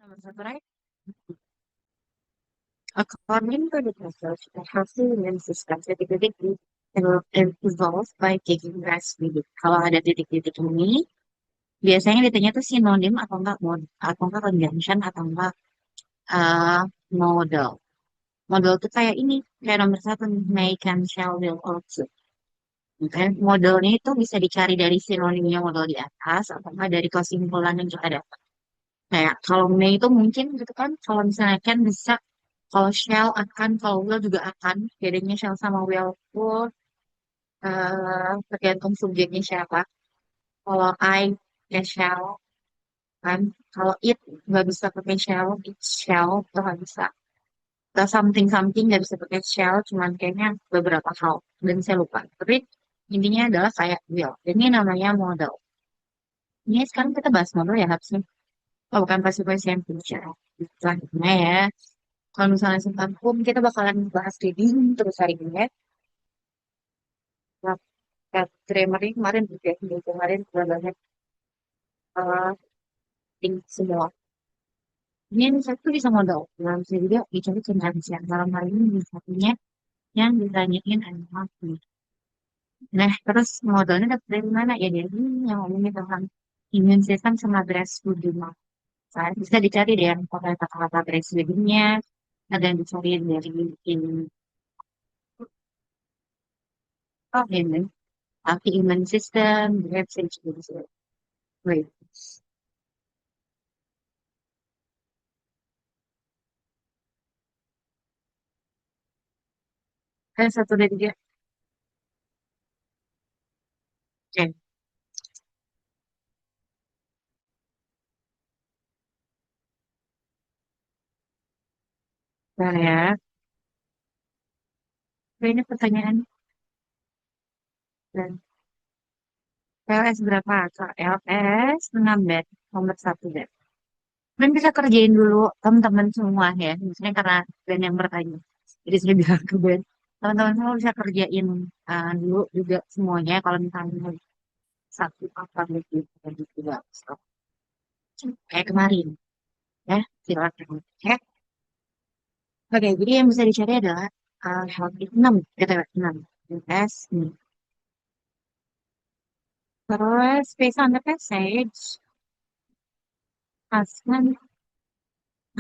Number satu, right? According to the research, the healthy immune system titik-titik evolved by taking breastfeeding. Kalau ada titik-titik ini, biasanya ditanya tuh sinonim atau enggak atau enggak conjunction atau enggak uh, model. Model tuh kayak ini, kayak nomor satu nih, may, can, shall, will, also. Okay? Modelnya itu bisa dicari dari sinonimnya model di atas atau enggak dari kesimpulan yang kita dapat. Kayak kalau may itu mungkin gitu kan, kalau misalnya can bisa, kalau shall akan, kalau will juga akan. Bedanya shall sama will itu tergantung subjeknya siapa. Kalau I ya shall kan, kalau it nggak bisa pakai shall, it shall itu nggak bisa. Atau something something nggak bisa pakai shall, cuman kayaknya beberapa hal dan saya lupa. Tapi intinya adalah kayak will. Ini namanya model. Ini sekarang kita bahas model ya harusnya. Oh, bukan pasti pasti yang future. Selanjutnya ya. Kalau misalnya tentang hukum, kita bakalan bahas reading terus hari ini ya. Nah, grammar ini kemarin juga, minggu kemarin udah banyak uh, link semua. Ini yang satu bisa modal. Dalam bisa juga dicari contohnya. Dalam hal ini satunya yang ditanyain adalah ini. Nah, terus modalnya dapat dari mana? Ya dari ini yang ngomongin tentang immune system sama breastfeeding. Nah, bisa dicari deh yang pakai kata-kata breastfeedingnya. Ada yang dicari dari ini. Oh, ini. Tapi immune system, website juga bisa. Wait. Kan satu dari dia. Oke. Nah ya. Nah, ini pertanyaan. Dan LS berapa? LS 6 bed. Nomor satu bed. Dan bisa kerjain dulu teman-teman semua ya. Misalnya karena band yang bertanya. Jadi sudah bilang ke band. Teman-teman semua bisa kerjain dulu juga semuanya. Kalau misalnya mau satu apa gitu. Jadi juga stop. Kayak kemarin. Ya, silakan. Oke. Oke, jadi yang bisa dicari adalah health it 6. Kita lihat 6. S. Terus, based on the passage, Aslan,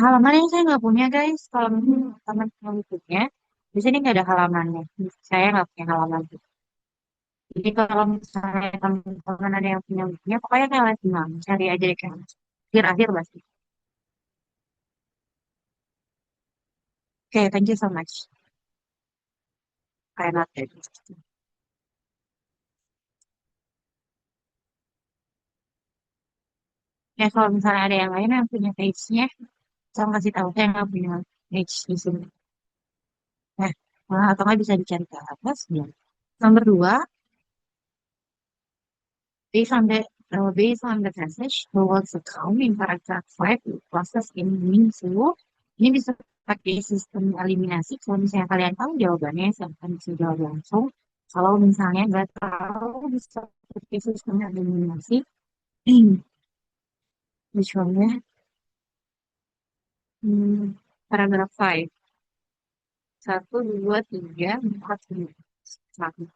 halaman yang saya nggak punya guys. Kalau mungkin teman-teman punya, di sini nggak ada halamannya. Saya nggak punya halaman. Jadi kalau misalnya teman-teman ada yang punya bukunya, pokoknya kayak les imam, cari aja deh kan. Akhir-akhir pasti. Oke, thank you so much. Kayak noted. Ya kalau misalnya ada yang lain yang punya page-nya, saya kasih tahu saya nggak punya page di sini. Nah, atau nggak bisa dicari ke atas. Ya. Nomor dua, based on the passage, the words account in paragraph 5 process in meaningful. Ini bisa pakai sistem eliminasi. Kalau misalnya kalian tahu jawabannya, silahkan bisa jawab langsung. Kalau misalnya nggak tahu, bisa pakai sistem eliminasi. Misalnya, paragraph 5. Satu, dua, tiga, empat, lima. Satu.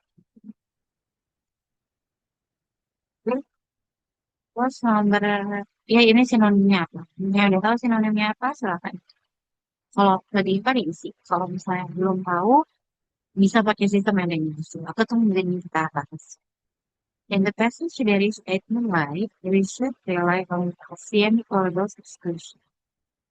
Terus nomor, ya ini sinonimnya apa? Yang udah tahu sinonimnya apa, silakan. Kalau tadi IPA diisi. Kalau misalnya belum tahu, bisa pakai sistem yang ada di atau kemudian kita bahas. In the passage there is statement like we should rely on Gaussian corridors exclusion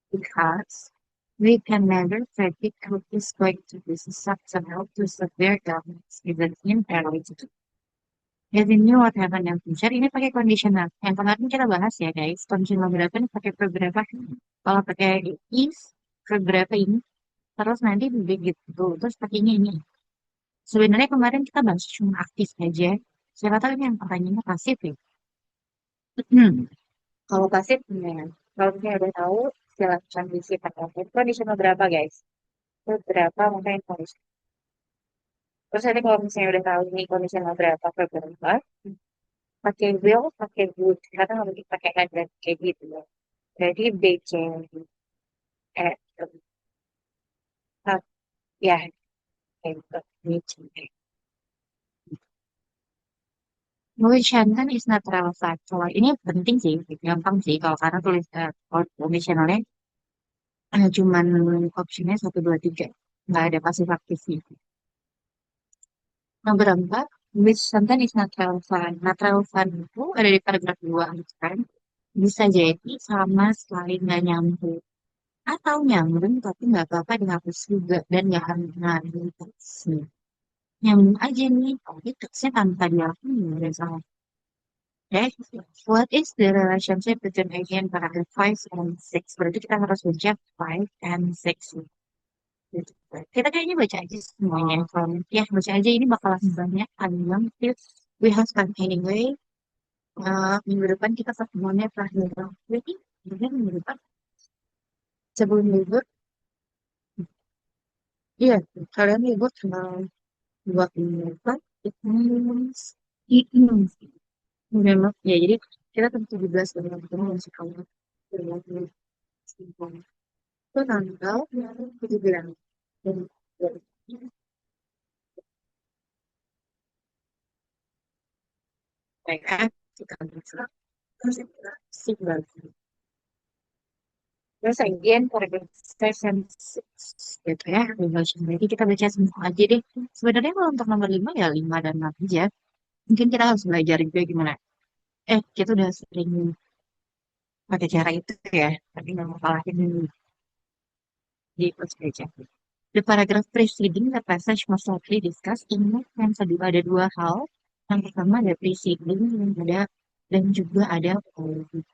because we can never predict how this going to be susceptible to severe elements even in early to do. As in new what happened in future, ini pakai conditional. Yang kemarin kita bahas ya guys, conditional berapa ini pakai beberapa. Kalau pakai is, beberapa ini, terus nanti begitu, terus pakainya ini. Sebenarnya kemarin kita bahas cuma aktif aja. Siapa tahu ini yang pertanyaannya pasif ya. Kalau pasif gimana? Kalau misalnya udah tahu, silahkan diisi pakai aktif. Conditional berapa guys? Itu berapa mungkin kondisi. Terus nanti kalau misalnya udah tahu ini conditional berapa ke berapa, pakai will, pakai would. Karena nggak mungkin pakai had dan kayak gitu ya. Jadi BCE, ya, itu BCE. Which Shannon is not relevant. Kalau ini penting sih, gampang sih. Kalau karena tulis kalau conditionalnya cuman optionnya satu dua tiga, nggak ada pasif aktifnya. Nomor empat, which sentence is not relevant. Not relevant itu ada di paragraf dua, gitu kan? Bisa jadi sama sekali nggak nyambung. Atau nyambung tapi nggak apa-apa dihapus juga dan nggak harus ngaruh teksnya. Nyambung aja nih, tapi teksnya tanpa dihapus nggak salah. Okay. What is the relationship between again paragraph 5 and 6? Berarti kita harus baca 5 and 6. Gitu. Kita kayaknya baca aja semuanya. Ya, baca aja ini bakalan banyak panjang. We have time anyway. Minggu depan kita ketemuannya terakhir. Jadi, minggu depan sebelum libur, iya, kalian libur tanggal 28, itu memang, ya jadi kita tanggal 17 dan ketemu masih kamu. Itu tanggal 17. Dan mereka kita bisa terus sih lagi. Terus again for the session 6 gitu ya, revision. Jadi kita baca semua aja deh. Sebenarnya kalau untuk nomor 5 ya 5 dan 6 aja. Mungkin kita harus belajar juga gimana. Kita udah sering pakai cara itu ya, tapi nggak mau kalahin di coach aja. The paragraph preceding the passage most likely discussed. Ingat yang kedua ada dua hal. Yang pertama ada preceding, yang ada dan juga ada following.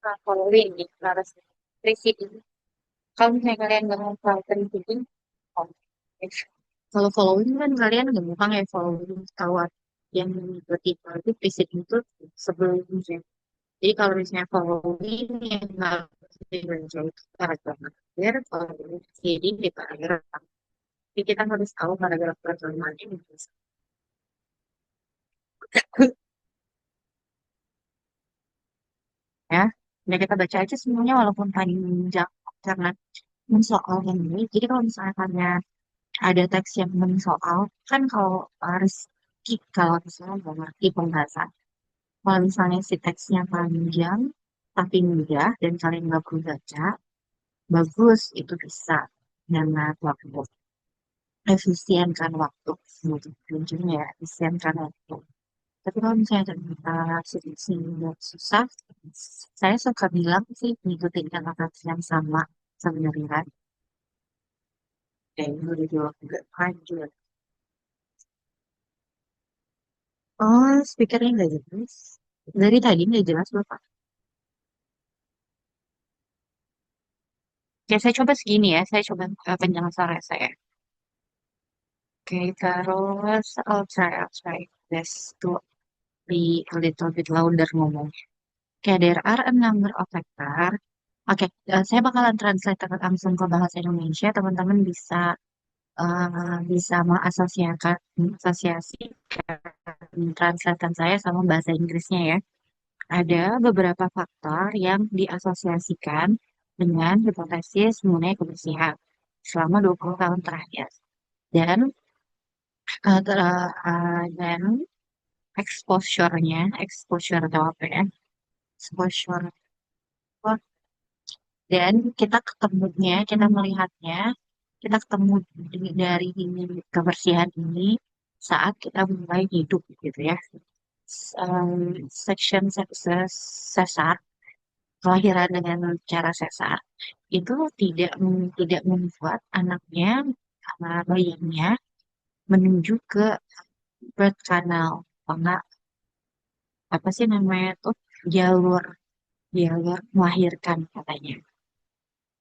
Nah, following nih, harus preceding. Kalau misalnya kalian nggak mau preceding, oh, kalau following kan kalian gampang ya following tahu yang mengikuti itu preceding itu sebelumnya. Jadi kalau misalnya following yang harus dibaca itu paragraf akhir, kalau preceding di paragraf. Jadi kita harus tahu paragraf pertama ini ya. Dan kita baca aja semuanya walaupun panjang karena mensoal ini. Jadi kalau misalnya kalian ada teks yang mensoal, kan kalau harus kalau misalnya nggak ngerti pembahasan. Kalau misalnya si teksnya panjang tapi mudah dan kalian nggak perlu baca, bagus itu bisa hemat waktu, efisienkan waktu, gitu. Kuncinya ya efisienkan waktu. Tapi kalau misalnya ternyata situasi yang susah, saya suka bilang sih ngikutin kata yang sama sebenarnya. Dan udah jawab juga lanjut. Oh, speakernya nggak jelas. Dari tadi nggak jelas Bapak. Oke, saya coba segini ya. Saya coba kencang suara saya. Oke, terus I'll try this to be a little bit louder ngomongnya. Oke, there are a number of factor. Oke, saya bakalan translate langsung ke bahasa Indonesia. Teman-teman bisa mengasosiasikan translatan saya sama bahasa Inggrisnya ya. Ada beberapa faktor yang diasosiasikan dengan hipotesis mengenai kebersihan selama 20 tahun terakhir. Dan dan exposure atau apa ya? Exposure. Dan kita melihatnya, kita ketemu dari ini kebersihan ini saat kita mulai hidup gitu ya. Section sesar, kelahiran dengan cara sesar itu tidak membuat anaknya, bayinya menuju ke birth canal, karena apa sih namanya tuh jalur jalur melahirkan katanya.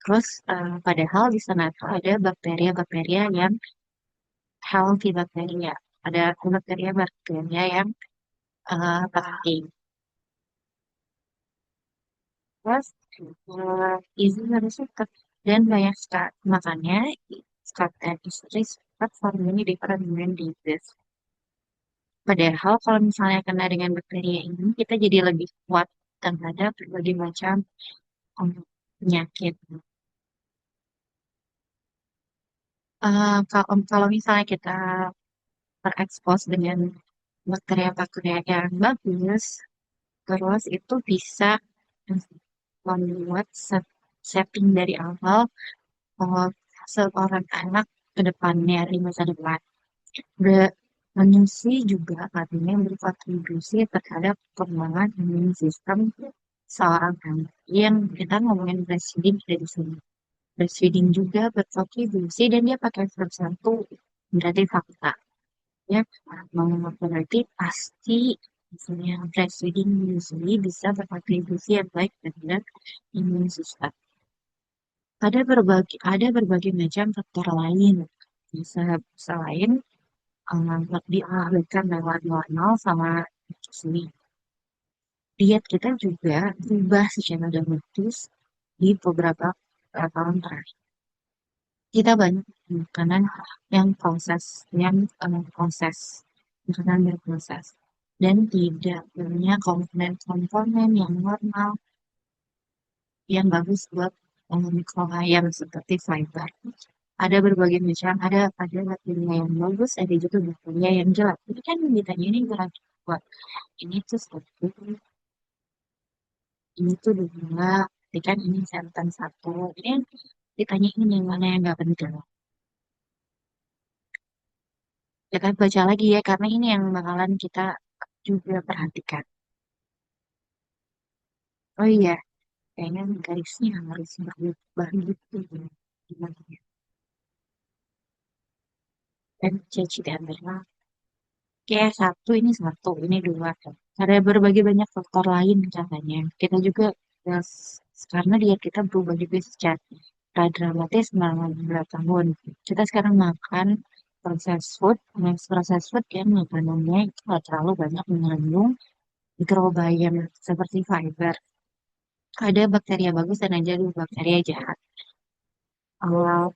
Terus padahal di sana tuh ada bakteria-bakteria yang healthy bakteria, ada bakteria-bakteria yang penting. Terus gizi harus tetap dan banyak sekat. Makanya sekat dan istri sekat formulanya different disease. Padahal kalau misalnya kena dengan bakteria ini, kita jadi lebih kuat terhadap berbagai macam penyakit. Kalau misalnya kita terekspos dengan bakteri-bakteri yang bagus, terus itu bisa membuat setting dari awal eh, seorang anak ke depannya di masa depan. Menyusui juga artinya berkontribusi terhadap perkembangan imun sistem seorang anak. Yang kita ngomongin breastfeeding dari sini. Breastfeeding juga berkontribusi dan dia pakai verb satu berarti fakta. Ya, mau berarti pasti misalnya breastfeeding menyusui bisa berkontribusi yang baik terhadap imun sistem. Ada berbagai macam faktor lain bisa selain dialihkan lewat normal sama menyusui. Diet kita juga berubah secara dramatis di beberapa tahun terakhir. Kita banyak makanan yang proses, makanan berproses, dan tidak punya komponen-komponen yang normal, yang bagus buat mikrobiom seperti fiber. Ada bakteria yang bagus, ada juga bakteria yang jelek. Jadi kan ditanya ini berarti buat ini tuh satu, ini tuh dua, jadi kan ini santan satu. Ini yang ditanya ini yang mana yang nggak penting. Ya kan baca lagi ya, karena ini yang bakalan kita juga perhatikan. Oh iya, kayaknya garisnya harus berubah gitu. Gimana ya? Dan Cici dan Mirna. Kayak satu, ini dua. Ada berbagai banyak faktor lain katanya. Kita juga, ya, karena diet kita berubah juga secara dramatis selama beberapa tahun. Kita sekarang makan processed food yang makanannya itu nggak terlalu banyak mengandung mikrobiom seperti fiber. Ada bakteri yang bagus dan ada bakteri yang jahat. Kalau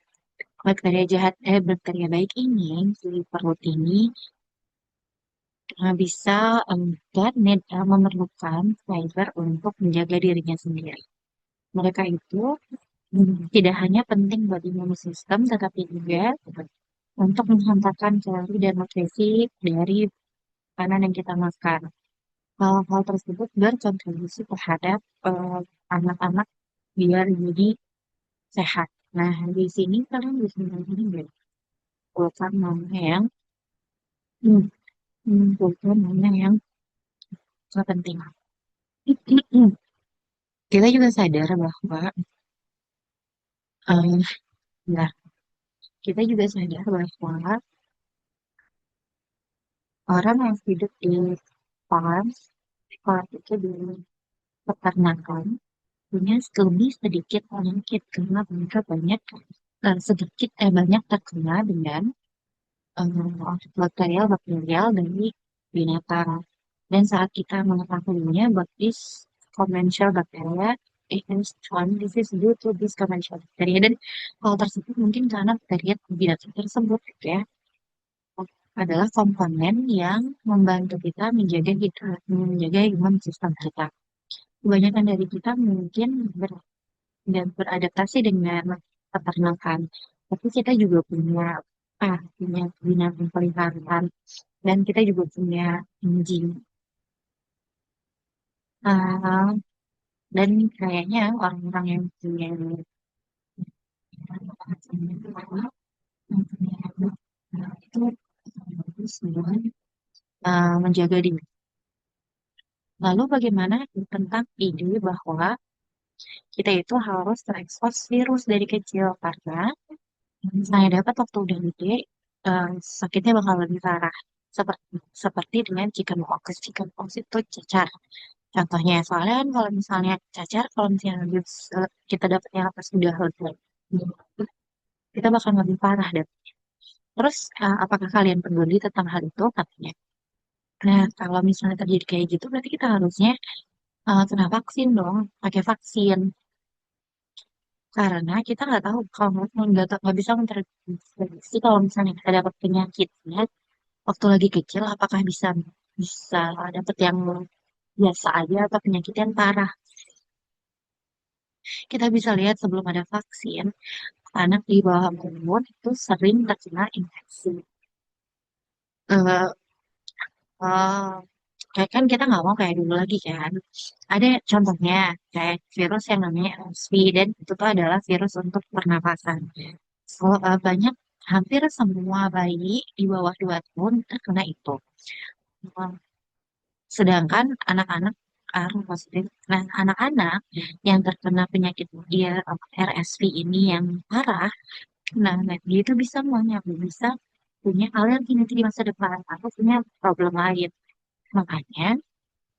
bakteri yang baik ini di perut ini bisa dan memerlukan fiber untuk menjaga dirinya sendiri. Mereka itu tidak hanya penting bagi imun sistem, tetapi juga untuk menghantarkan kalori dan nutrisi dari makanan yang kita makan. Hal-hal tersebut berkontribusi terhadap anak-anak biar jadi sehat. Nah, di sini kalian bisa melihat bukan mana yang bukan mana yang penting. Kita juga sadar bahwa eh, nah, kita juga sadar bahwa orang yang hidup di farm, farm itu di peternakan, punya lebih sedikit penyakit karena mereka banyak terkena dengan bakterial dari binatang. Dan saat kita mengetahuinya, this conventional bacteria this is due to this conventional bacteria. Dan hal tersebut mungkin karena bakteri binatang tersebut ya adalah komponen yang membantu kita menjaga imun sistem kita. Kebanyakan dari kita mungkin beradaptasi dengan peternakan, tapi kita juga punya binatang peliharaan dan kita juga punya anjing. Ah, dan kayaknya orang-orang yang punya itu harus menjaga diri. Lalu bagaimana tentang ide bahwa kita itu harus terekspos virus dari kecil karena saya dapat waktu udah gede eh, sakitnya bakal lebih parah. Seperti dengan chickenpox. Chickenpox itu cacar. Contohnya, soalnya kan kalau misalnya cacar, kalau misalnya kita dapatnya pas sudah reda, kita bakal lebih parah deh. Terus, apakah kalian peduli tentang hal itu? Katanya. Nah, kalau misalnya terjadi kayak gitu, berarti kita harusnya kena vaksin dong, pakai vaksin. Karena kita nggak tahu kalau nggak bisa memprediksi kalau misalnya kita dapat penyakitnya waktu lagi kecil, apakah bisa bisa dapet yang biasa aja atau penyakit yang parah. Kita bisa lihat sebelum ada vaksin, anak di bawah umur itu sering terkena infeksi. Eh, eh, kayak kan kita nggak mau kayak dulu lagi kan. Ada contohnya kayak virus yang namanya RSV dan itu tuh adalah virus untuk pernapasan. So, banyak hampir semua bayi di bawah 2 tahun terkena itu. Eh, Sedangkan anak-anak positif. Nah, anak-anak yang terkena penyakit dia RSV ini yang parah, nah dia itu bisa punya alergi nanti di masa depan atau punya problem lain. Makanya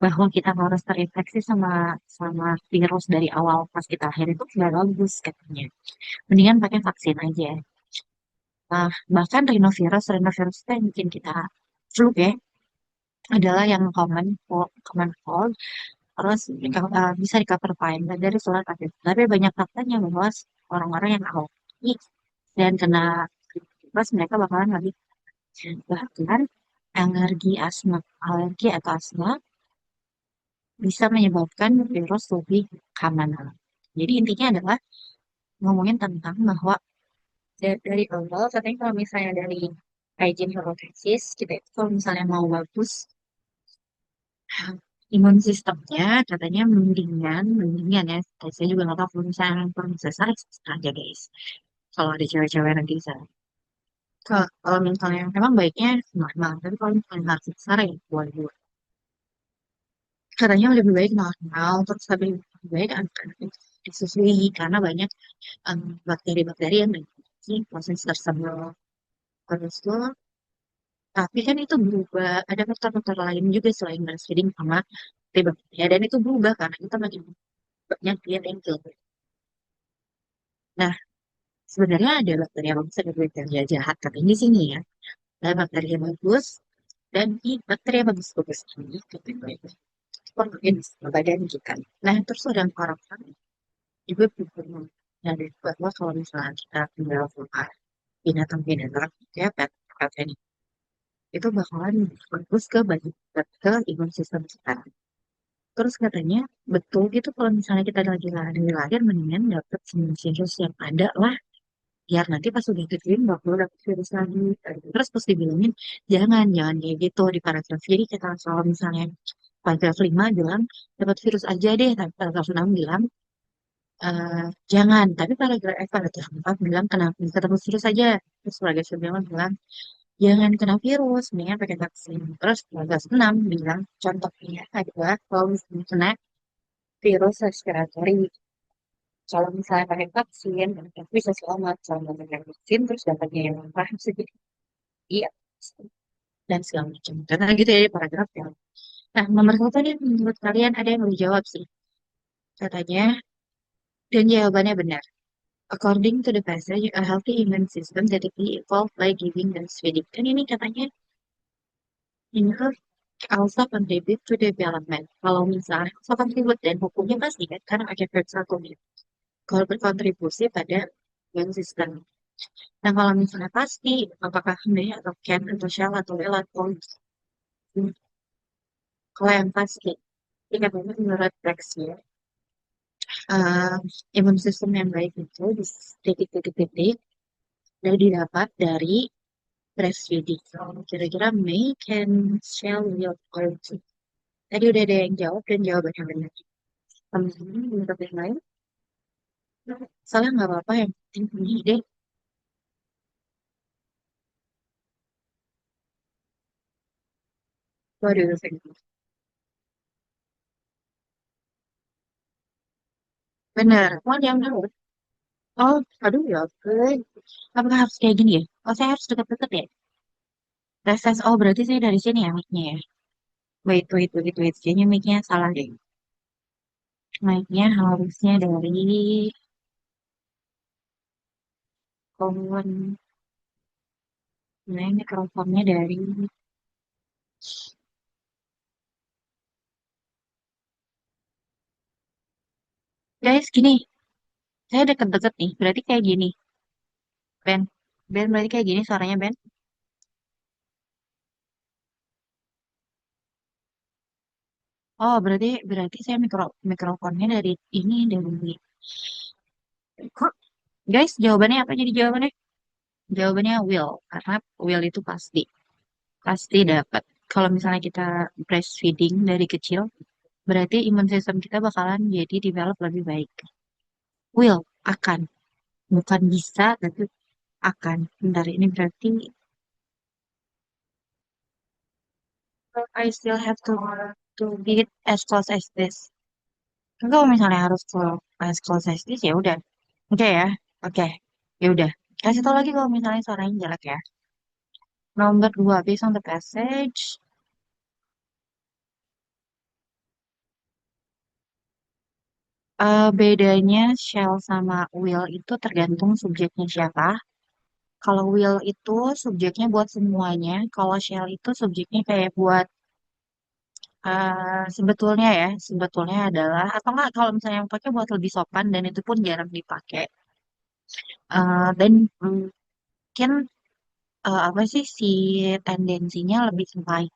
bahwa kita harus terinfeksi sama sama virus dari awal pas kita lahir itu nggak bagus katanya. Mendingan pakai vaksin aja. Nah, bahkan rhinovirus itu yang bikin kita flu ya, adalah yang common cold, terus bisa di cover fine dari surat sakit. Tapi banyak faktanya bahwa orang-orang yang alergi dan kena virus mereka bakalan lebih bahkan alergi atau asma bisa menyebabkan virus lebih aman. Jadi intinya adalah ngomongin tentang bahwa dari awal katanya kalau misalnya dari hygiene hipotesis kita itu kalau misalnya mau bagus imun sistemnya katanya mendingan ya. Saya juga nggak tahu kalau misalnya proses aja guys. Kalau ada cewek-cewek nanti bisa. Kalau misalnya memang baiknya normal, tapi kalau misalnya harus besar ya boleh. Katanya lebih baik normal, terus lebih baik anak-anak itu disusui karena banyak bakteri-bakteri yang memiliki proses tersebut. Terus tuh, tapi kan itu berubah, ada faktor-faktor lain juga selain breastfeeding sama bakteri ya, dan itu berubah karena kita makin banyak diet yang ke. Nah, sebenarnya ada bakteri yang bagus, ada bakteri yang jahat, katanya di sini ya. Ada bakteri yang bagus, dan di bakteri yang bagus-bagus ini, katanya, mungkin badan kita. Nah, terus ada orang-orang juga berpikir dari bahwa kalau misalnya kita tinggal sama binatang-binatang ya pet ini itu bakalan bagus ke imun sistem kita. Terus katanya betul gitu kalau misalnya kita lagi lahir mendingan dapet virus yang ada lah biar nanti pas udah gede nggak perlu dapet virus lagi. Terus pas dibilangin jangan kayak gitu di paragraf jadi kita kalau misalnya paragraf 5 bilang dapat virus aja deh tapi paragraf 6 bilang Eh, jangan, tapi paragraf 4 bilang kena ketemu virus saja. Terus paragraf 9 bilang jangan kena virus, mendingan pakai vaksin. Terus paragraf 6 bilang contohnya adalah kalau misalnya kena virus respiratory. Kalau misalnya pakai vaksin, bisa selamat. Kalau nggak pakai vaksin, terus dapatnya yang paham sedikit. Iya, dan segala macam. Karena gitu ya paragraf ya. Nah, nomor satu nih menurut kalian ada yang mau dijawab sih. Katanya, dan jawabannya benar. According to the passage, a healthy immune system typically evolved by giving breastfeeding. Kan ini katanya ini tuh also contribute to development. Kalau misalnya also contribute dan hukumnya pasti kan karena ada verb satu nih. Kalau berkontribusi pada immune system. Nah kalau misalnya pasti, apakah may atau can atau shall atau will atau kalau yang pasti, jika memang menurut teksnya, uh, imun sistem yang baik itu di titik-titik-titik dan didapat dari breastfeeding. Kira-kira May can shall will or to. Tadi udah ada yang jawab dan jawabannya benar. Teman-teman menurut yang lain, salah nggak apa-apa yang penting punya ide. Waduh, benar. Oh, yang benar. Oh, aduh ya, oke. Apakah harus kayak gini ya? Oh, saya harus deket-deket ya? Tes oh berarti saya dari sini ya mic-nya ya? Wait. Kayaknya mic-nya salah deh. Mic-nya harusnya dari phone. Nah, mikrofonnya dari guys gini. Saya deket-deket nih. Berarti kayak gini. Ben. Ben berarti kayak gini suaranya Ben. Oh, berarti berarti saya mikrofonnya dari ini dari kok guys, jawabannya apa jadi jawabannya? Jawabannya will, karena will itu pasti pasti dapat. Kalau misalnya kita breastfeeding dari kecil, berarti imun sistem kita bakalan jadi develop lebih baik. Will akan, bukan bisa tapi akan. Bentar, ini berarti I still have to be as close as this. Kalau misalnya harus as close as this ya udah. Oke ya. Oke. Ya udah. Kasih tau lagi kalau misalnya suaranya jelek ya. Nomor dua, based on the passage. Bedanya shall sama will itu tergantung subjeknya siapa. Kalau will itu subjeknya buat semuanya. Kalau shall itu subjeknya kayak buat sebetulnya ya, sebetulnya adalah atau enggak kalau misalnya yang pakai buat lebih sopan dan itu pun jarang dipakai. Dan mungkin apa sih si tendensinya lebih ke baik.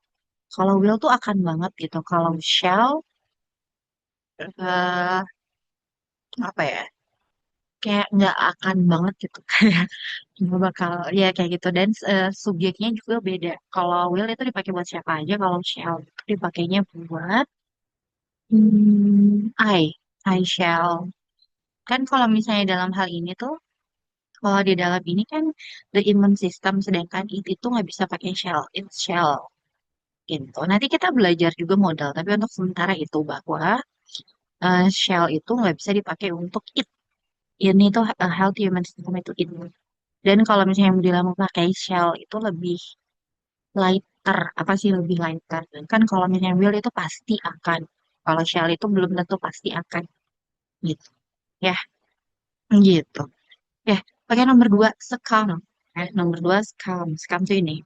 Kalau will tuh akan banget gitu. Kalau shall eh, apa ya? Kayak nggak akan banget gitu. Kayak nggak bakal ya kayak gitu. Dan subjeknya juga beda. Kalau will itu dipakai buat siapa aja. Kalau shall itu dipakainya buat I shall. Kan kalau misalnya dalam hal ini tuh, kalau di dalam ini kan the immune system, sedangkan itu nggak bisa pakai shall, it's shall gitu. Nanti kita belajar juga modal, tapi untuk sementara itu bahwa shell itu nggak bisa dipakai untuk it. Ini tuh healthy human system itu it. Dan kalau misalnya yang bilang pakai shell itu lebih lighter, apa sih lebih lighter? Kan kalau misalnya will itu pasti akan. Kalau shell itu belum tentu pasti akan gitu. Ya, gitu. Ya, pakai nomor dua, scam. Nomor dua, scam. Scam tuh ini.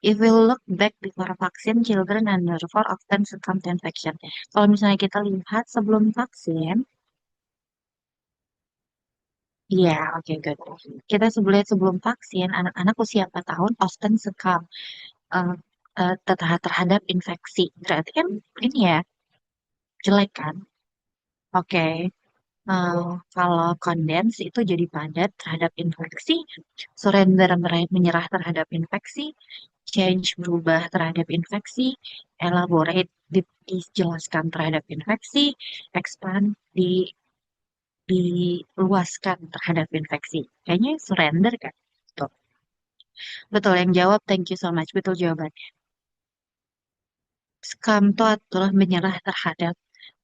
If we look back before vaccine, children under 4 often succumb to infection. Kalau misalnya kita lihat sebelum vaksin, iya, oke, good. Kita sebelum vaksin, anak-anak usia 4 tahun often succumb eh, terhadap infeksi. Berarti kan ini ya, jelek kan? Oke. Eh, Kalau kondens itu jadi padat terhadap infeksi, surrender menyerah terhadap infeksi, change berubah terhadap infeksi, elaborate dijelaskan terhadap infeksi, expand diluaskan terhadap infeksi. Kayaknya surrender kan? Betul. Betul yang jawab, thank you so much. Betul jawabannya. Scam itu adalah menyerah terhadap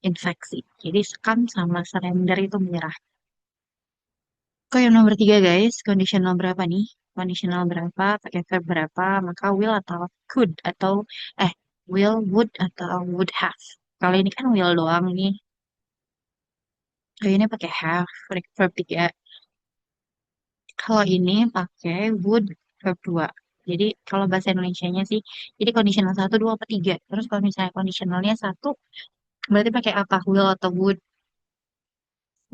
infeksi. Jadi scam sama surrender itu menyerah. Kok yang nomor tiga guys, conditional berapa nih? Conditional berapa, pakai verb berapa, maka will atau could atau will, would atau would have. Kalau ini kan will doang nih. Kalau ini pakai have, verb 3. Kalau ini pakai would, verb 2. Jadi kalau bahasa Indonesianya sih, jadi conditional satu, 2, apa 3. Terus kalau misalnya conditionalnya satu, berarti pakai apa? Will atau would.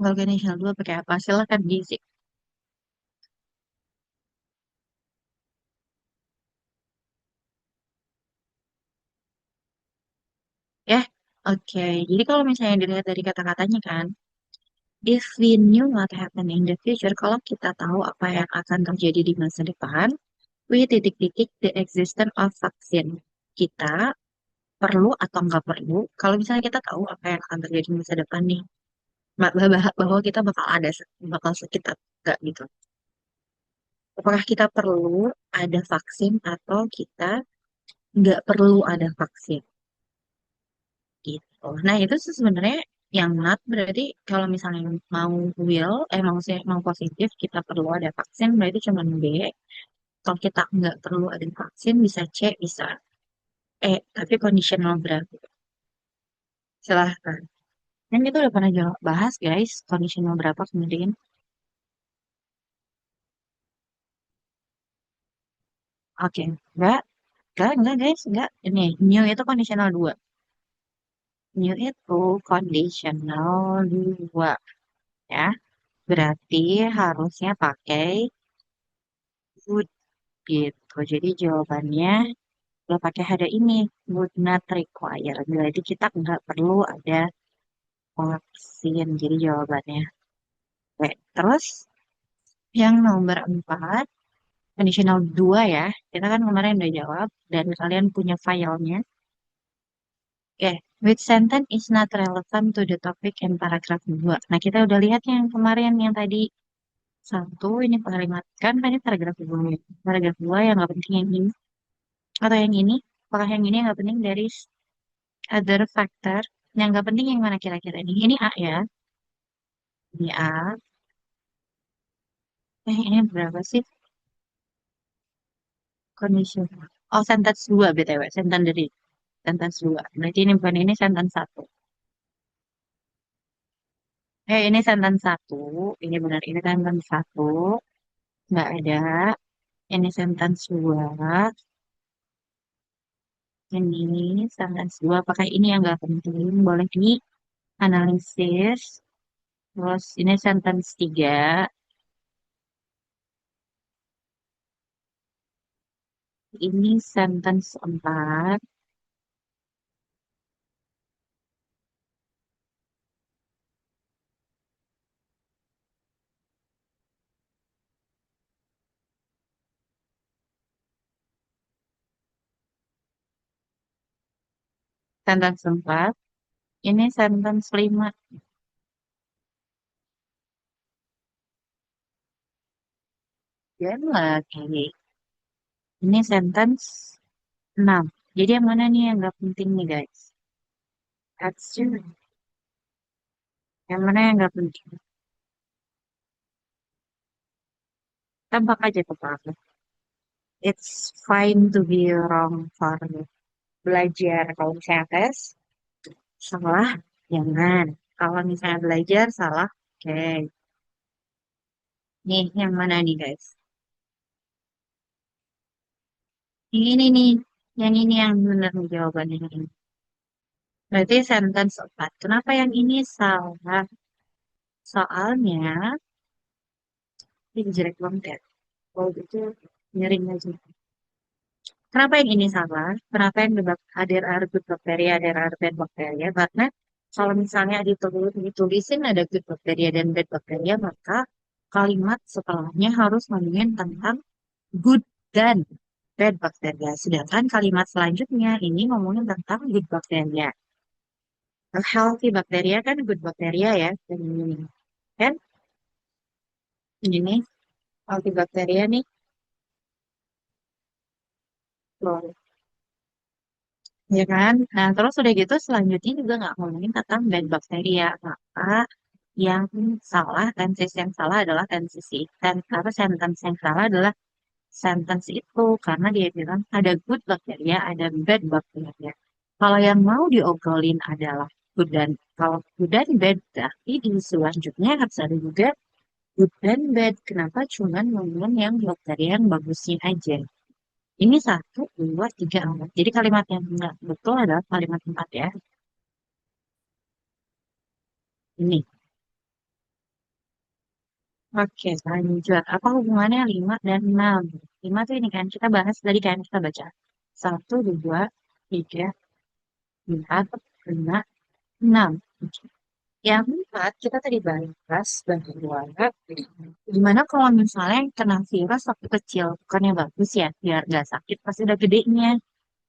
Kalau conditional 2 pakai apa? Silahkan diisi. Ya, oke. Jadi kalau misalnya dilihat dari kata-katanya kan, if we knew what happened in the future, kalau kita tahu apa yang akan terjadi di masa depan, we titik-titik the existence of vaccine. Kita perlu atau nggak perlu, kalau misalnya kita tahu apa yang akan terjadi di masa depan nih, bahwa kita bakal ada, bakal sakit atau enggak gitu. Apakah kita perlu ada vaksin atau kita nggak perlu ada vaksin gitu. Nah itu sih sebenarnya yang not berarti kalau misalnya mau will, mau positif kita perlu ada vaksin berarti cuma B. Kalau kita nggak perlu ada vaksin bisa C, bisa E. Tapi conditional berarti. Silahkan. Dan kita udah pernah bahas guys, conditional berapa kemudian. Oke, enggak guys, enggak. Ini new itu conditional 2. New itu conditional 2 ya. Berarti harusnya pakai would gitu. Jadi jawabannya Kalau pakai ada ini, would not require. Berarti kita nggak perlu ada vaksin. Jadi jawabannya. Oke. Terus yang nomor 4, conditional 2 ya. Kita kan kemarin udah jawab dan kalian punya filenya. Oke, which sentence is not relevant to the topic in paragraph 2. Nah, kita udah lihat yang kemarin yang tadi satu ini kalimat kan tadi paragraf 2. Paragraf 2 yang nggak penting yang ini atau yang ini. Apakah yang ini yang nggak penting dari other factor yang nggak penting yang mana kira-kira ini? Ini A ya. Ini A. Ini berapa sih? Condition. Oh, sentence 2 BTW. Sentence dari sentence 2. Berarti ini bukan ini sentence 1. Ini sentence 1. Ini benar. Ini sentence 1. Nggak ada. Ini sentence 2. Ini sentence 2. Pakai ini yang nggak penting. Boleh dianalisis. Terus ini sentence 3. Ini sentence 4. Sentence 4. Ini sentence 5. Dan lagi. Ini sentence 6. Jadi yang mana nih yang nggak penting nih guys? Action. Yang mana yang nggak penting? Tampak aja ke belakang. It's fine to be wrong for belajar. Kalau misalnya tes, salah, jangan. Kalau misalnya belajar, salah, oke. Nih, yang mana nih guys? Ini nih, yang ini yang benar nih jawabannya. Ini. Berarti sentence 4. Kenapa yang ini salah? Soalnya, ini jelek banget ya. Kalau gitu, miring aja. Kenapa yang ini salah? Kenapa yang ada good bacteria, ada bad bacteria? Karena kalau misalnya ditulisin ada good bacteria dan bad bacteria, maka kalimat setelahnya harus ngomongin tentang good dan bad bacteria. Sedangkan kalimat selanjutnya ini ngomongin tentang good bacteria. Healthy bacteria kan good bacteria ya. Dan ini kan ini healthy bacteria nih. Loh, ya kan? Nah, terus udah gitu selanjutnya juga nggak ngomongin tentang bad bacteria. Maka yang salah, tenses yang salah adalah tenses dan apa sentence yang salah adalah sentence itu karena dia bilang ada good bacteria, ada bad bacteria. Kalau yang mau diobrolin adalah good dan kalau good dan bad, berarti di selanjutnya harus ada juga good dan bad. Kenapa cuman ngomong yang bacteria yang bagusnya aja? Ini satu, dua, tiga, empat. Jadi kalimat yang enggak betul adalah kalimat empat ya. Ini. Oke, lanjut. Apa hubungannya 5 dan 6? 5 tuh ini kan, kita bahas tadi kan, kita baca. Satu, dua, tiga, empat, lima, enam. Yang empat, kita tadi bahas bahwa gimana kalau misalnya yang kena virus waktu kecil, bukannya bagus ya, biar nggak sakit pas udah gedenya.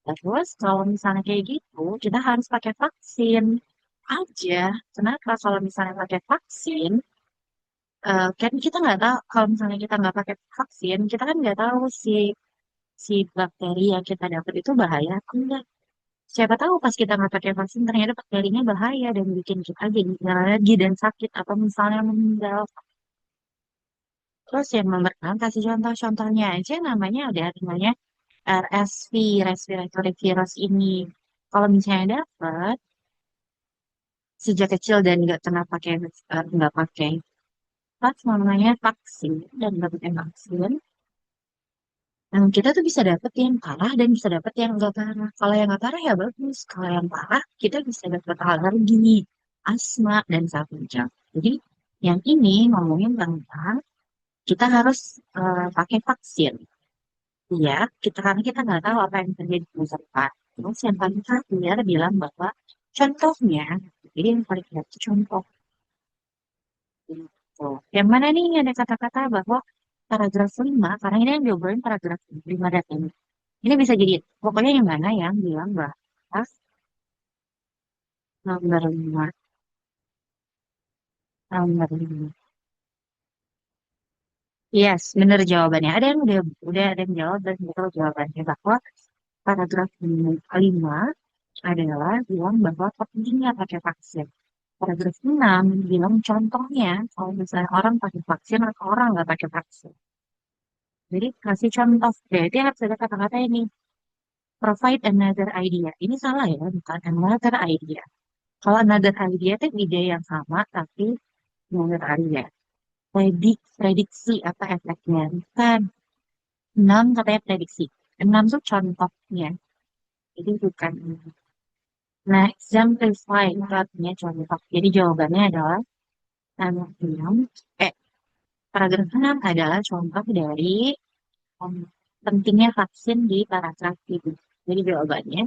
Terus kalau misalnya kayak gitu, kita harus pakai vaksin aja. Kenapa? Kalau misalnya pakai vaksin, kan kita nggak tahu kalau misalnya kita nggak pakai vaksin, kita kan nggak tahu si si bakteri yang kita dapat itu bahaya atau enggak. Siapa tahu pas kita nggak pakai vaksin ternyata bakterinya bahaya dan bikin kita jadi alergi dan sakit atau misalnya meninggal. Terus yang nomor 6 kasih contoh-contohnya aja namanya ada namanya RSV, respiratory virus ini. Kalau misalnya dapat sejak kecil dan nggak pakai pas namanya vaksin dan nggak pakai vaksin. Nah, kita tuh bisa dapet yang parah dan bisa dapet yang enggak parah. Kalau yang enggak parah ya bagus. Kalau yang parah, kita bisa dapet alergi, asma, dan macam. Jadi, yang ini ngomongin tentang kita harus pakai vaksin. Iya, kita karena kita nggak tahu apa yang terjadi di masa depan. Terus yang paling terakhir bilang bahwa contohnya, jadi yang paling terakhir itu contoh. Gitu. Yang mana nih ada kata-kata bahwa paragraf 5, karena ini yang diobrolin paragraf 5 dan ini. Ini bisa jadi, pokoknya yang mana yang bilang bahwa nomor 5, nomor 5. Yes, benar jawabannya. Ada yang udah ada yang jawab dan betul jawabannya bahwa paragraf 5 adalah bilang bahwa pentingnya pakai vaksin. Paragraf 6 bilang contohnya kalau misalnya orang pakai vaksin atau orang nggak pakai vaksin. Jadi kasih contoh. Berarti harus ada kata-kata ini. Provide another idea. Ini salah ya, bukan another idea. Kalau another idea itu ide yang sama, tapi another idea. Prediksi apa efeknya. Bukan. 6 katanya prediksi. 6 tuh contohnya. Jadi bukan. Nah, exemplify itu artinya contoh. Jadi jawabannya adalah nomor 6. Eh, paragraf 6 adalah contoh dari um, pentingnya vaksin di paragraf itu. Jadi jawabannya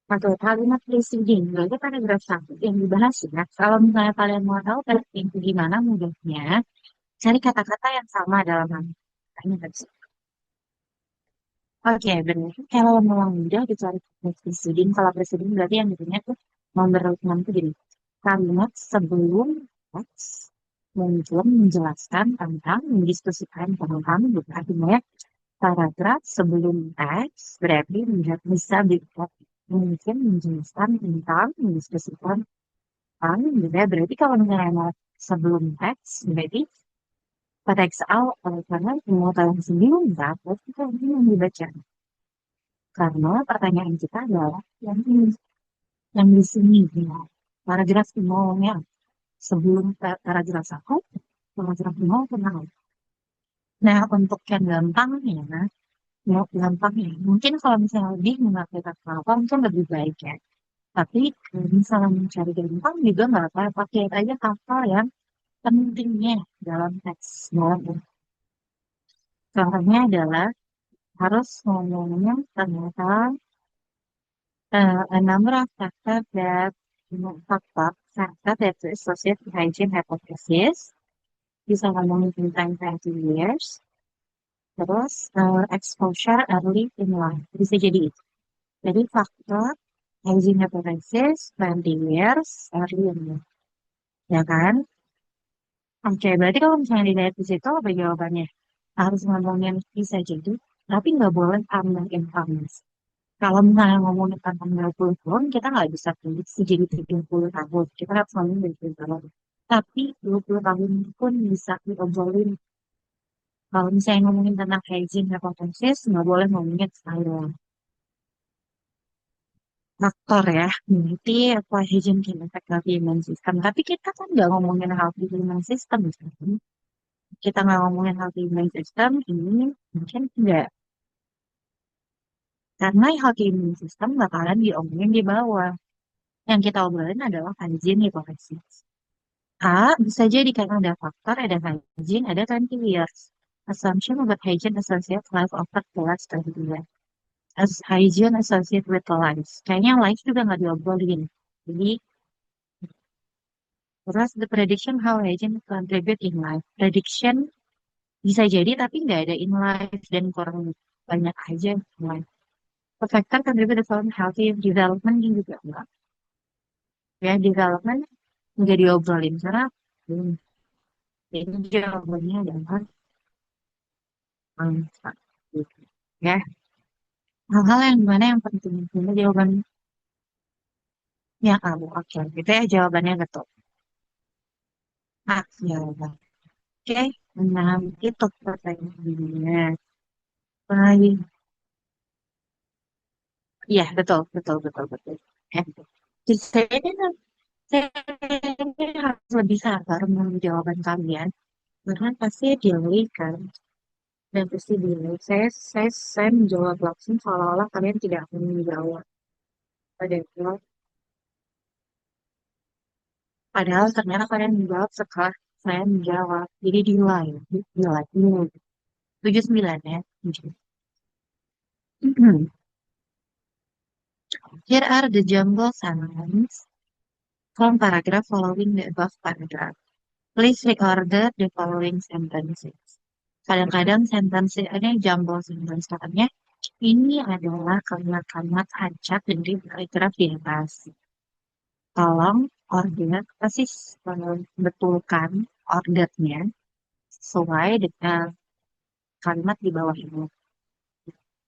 atau kalimat preceding, berarti paragraf 1 yang dibahas ya. Kalau misalnya kalian mau tahu paragraf itu gimana mudahnya, cari kata-kata yang sama dalam kalimat. Oke, benar. Kalau memang mudah dicari presiden, kalau presiden berarti yang intinya tuh nomor 6 itu jadi kalimat sebelum teks muncul menjelaskan tentang mendiskusikan tentang gitu. Artinya paragraf sebelum teks berarti bisa mungkin menjelaskan tentang mendiskusikan tentang gitu ya. Berarti kalau misalnya mau sebelum teks berarti pada teks awal karena mau tahu sebelum teks berarti kita ini yang dibaca. Karena pertanyaan kita adalah yang ini, yang di sini, ya. Paragraf nolnya sebelum paragraf 1, paragraf 0 kenal. Nah, untuk yang gampangnya, gampangnya, mungkin kalau misalnya lebih memakai kata apa, mungkin lebih baik ya. Tapi kalau misalnya mencari gampang juga nggak apa, pakai aja kata yang pentingnya dalam teks. Contohnya adalah harus ngomongnya tentang a number of factors that factor that associate with hygiene hypothesis bisa ngomongin tentang 20 years terus exposure early in life bisa jadi itu jadi faktor hygiene hypothesis 20 years early in life ya kan oke berarti kalau misalnya dilihat di situ apa jawabannya harus ngomongin bisa jadi tapi nggak boleh tambah informasi. Kalau misalnya ngomongin tentang 20 tahun, kita nggak bisa prediksi jadi 30 tahun. Kita harus ngomongin 20 tahun. Tapi 20 tahun itu pun bisa diobrolin. Kalau misalnya ngomongin tentang hygiene hypothesis, nggak boleh ngomongin saya faktor ya. Berarti apa hygiene can affect healthy immune system. Tapi kita kan nggak ngomongin healthy immune system. Kan? Kita nggak ngomongin healthy immune system, ini mungkin enggak. Karena healthy immune system bakalan diomongin di bawah. Yang kita obrolin adalah hygiene hypothesis. Bisa jadi karena ada faktor, ada hygiene, ada 20 years. Assumption about hygiene associate life over the last 20 years. As hygiene associate with the life. Kayaknya life juga nggak diobrolin. Jadi, terus the prediction how hygiene contribute in life. Prediction bisa jadi tapi nggak ada in life dan kurang banyak aja in life. The factor contribute to healthy development juga enggak. Ya, development nggak diobrolin karena hmm, ini jawabannya adalah gitu. Ya, hal-hal yang mana yang penting ini jawabannya kamu oke gitu ya jawabannya betul jawaban oke nah itu pertanyaannya lagi iya betul betul betul betul ya jadi saya harus lebih sabar menunggu jawaban kalian karena pasti delay kan dan pasti delay saya menjawab langsung seolah-olah kalian tidak akan menjawab padahal padahal ternyata kalian menjawab setelah saya menjawab jadi delay delay 79 ya. 7. Here are the jumble sentences from paragraph following the above paragraph. Please reorder the following sentences. Kadang-kadang sentence ini jumble sentence katanya. Ini adalah kalimat-kalimat acak dari paragraf di atas. Tolong order, pasti betulkan ordernya sesuai dengan kalimat di bawah ini.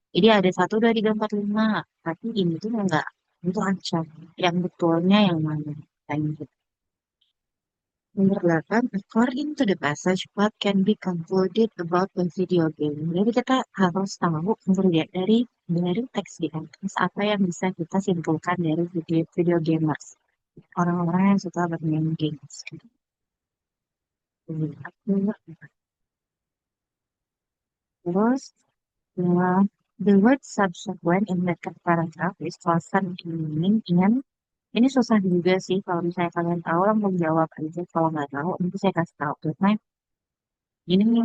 Jadi ada 1, 2, 3, 4, 5. Tapi ini tuh enggak. Itu acak. Yang betulnya yang mana? Kayak gitu. Nomor 8, according to the passage, what can be concluded about the video game? Jadi kita harus tahu kemudian dari teks di atas apa yang bisa kita simpulkan dari video gamers, orang-orang yang suka bermain games. Terus, uh, the word subsequent in the paragraph is constant in meaning and ini susah juga sih kalau misalnya kalian tahu langsung jawab aja, kalau nggak tahu nanti saya kasih tahu. Karena ini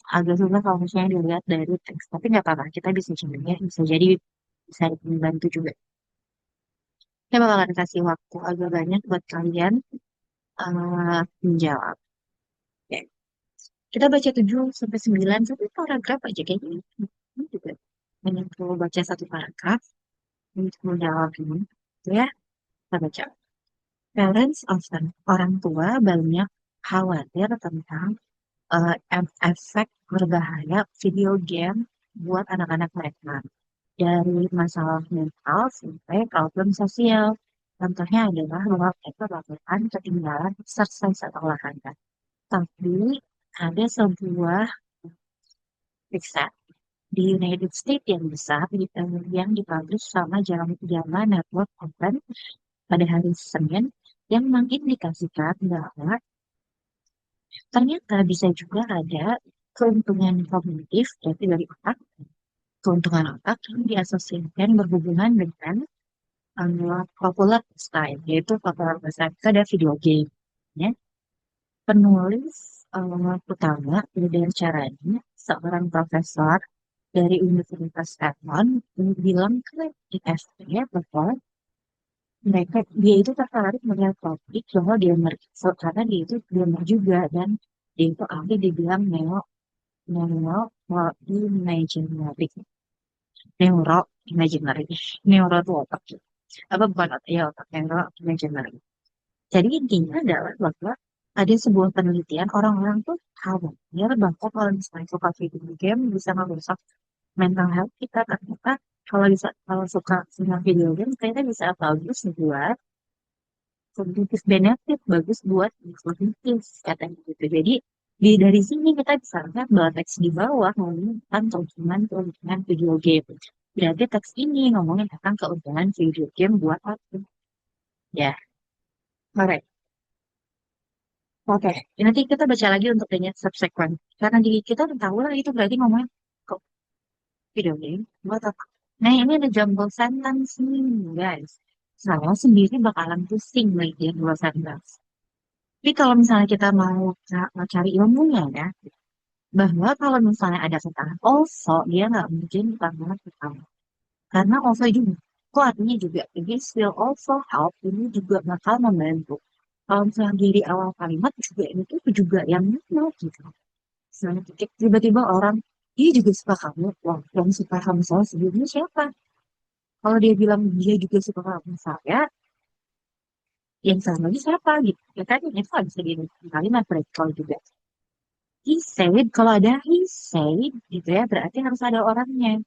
agak susah kalau misalnya dilihat dari teks, tapi nggak apa-apa, kita bisa coba ya, bisa jadi bisa membantu juga. Saya bakalan kasih waktu agak banyak buat kalian menjawab. Oke. Kita baca 7 sampai 9 satu paragraf aja kayak gini. Ini juga banyak kalau baca satu paragraf untuk menjawab ini. Itu ya, kita baca. Parents often, orang tua banyak khawatir tentang efek berbahaya video game buat anak-anak mereka. Dari masalah mental sampai problem sosial. Contohnya adalah bahwa mereka melakukan ketinggalan exercise atau olahraga. Tapi ada sebuah riset di United States yang besar yang dipublish sama JAMA Network Open pada hari Senin yang mengindikasikan bahwa ternyata bisa juga ada keuntungan kognitif dari otak, keuntungan otak yang diasosiasikan berhubungan dengan popular style, yaitu popular style itu ada video game. Ya. Penulis utama dan caranya seorang profesor dari Universitas Stanford bilang ke IFT bahwa dia itu tertarik melihat topik bahwa dia karena dia itu gamer juga dan dia itu ahli dibilang imaginary neuro imaginary neuro itu otak apa bukan otak ya otak neuro imaginary. Jadi intinya adalah bahwa ada sebuah penelitian orang-orang tuh khawatir bahwa kalau misalnya suka video game bisa merusak mental health kita, ternyata kalau suka sama video game ternyata bisa bagus buat kognitif benefit, bagus buat kognitif katanya gitu. Jadi dari sini kita bisa lihat bahwa teks di bawah ngomongin tentang keuntungan video game. Berarti teks ini ngomongin tentang keuntungan video game buat aku. Ya, alright. Oke, nanti kita baca lagi untuk tanya subsequent. Karena di kita udah tahu lah itu berarti ngomongin kok video game buat apa. Nah, ini ada jumble sentence nih, guys. Saya sendiri bakalan pusing lagi ya dua sentence. Tapi kalau misalnya kita mau cari ilmunya ya, bahwa kalau misalnya ada kata also, dia nggak mungkin karena pertama. Karena also juga, kok artinya juga, this will also help, ini juga bakal membantu. Kalau misalnya di awal kalimat juga itu juga yang mana gitu. Misalnya tiba-tiba orang, dia juga suka kamu, wah, yang suka kamu saya sebelumnya siapa? Kalau dia bilang dia juga suka kamu saya, yang sama lagi siapa gitu. Ya kan, itu nggak bisa di kalimat vertikal juga. He said, kalau ada he said, gitu ya, berarti harus ada orangnya.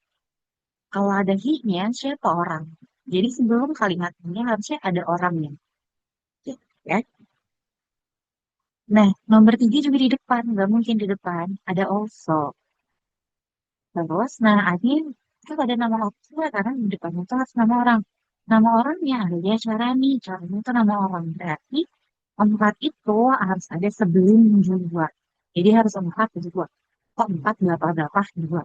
Kalau ada he-nya, siapa orang? Jadi sebelum kalimat ini harusnya ada orangnya. Ya. Nah, nomor 3 juga di depan, nggak mungkin di depan. Ada also. Terus, nah, ini itu ada nama orang karena di depannya itu harus nama orang. Nama orangnya ada dia Carani, Carani itu nama orang. Berarti empat itu harus ada sebelum dua. Jadi harus empat dua. Kok empat berapa berapa dua?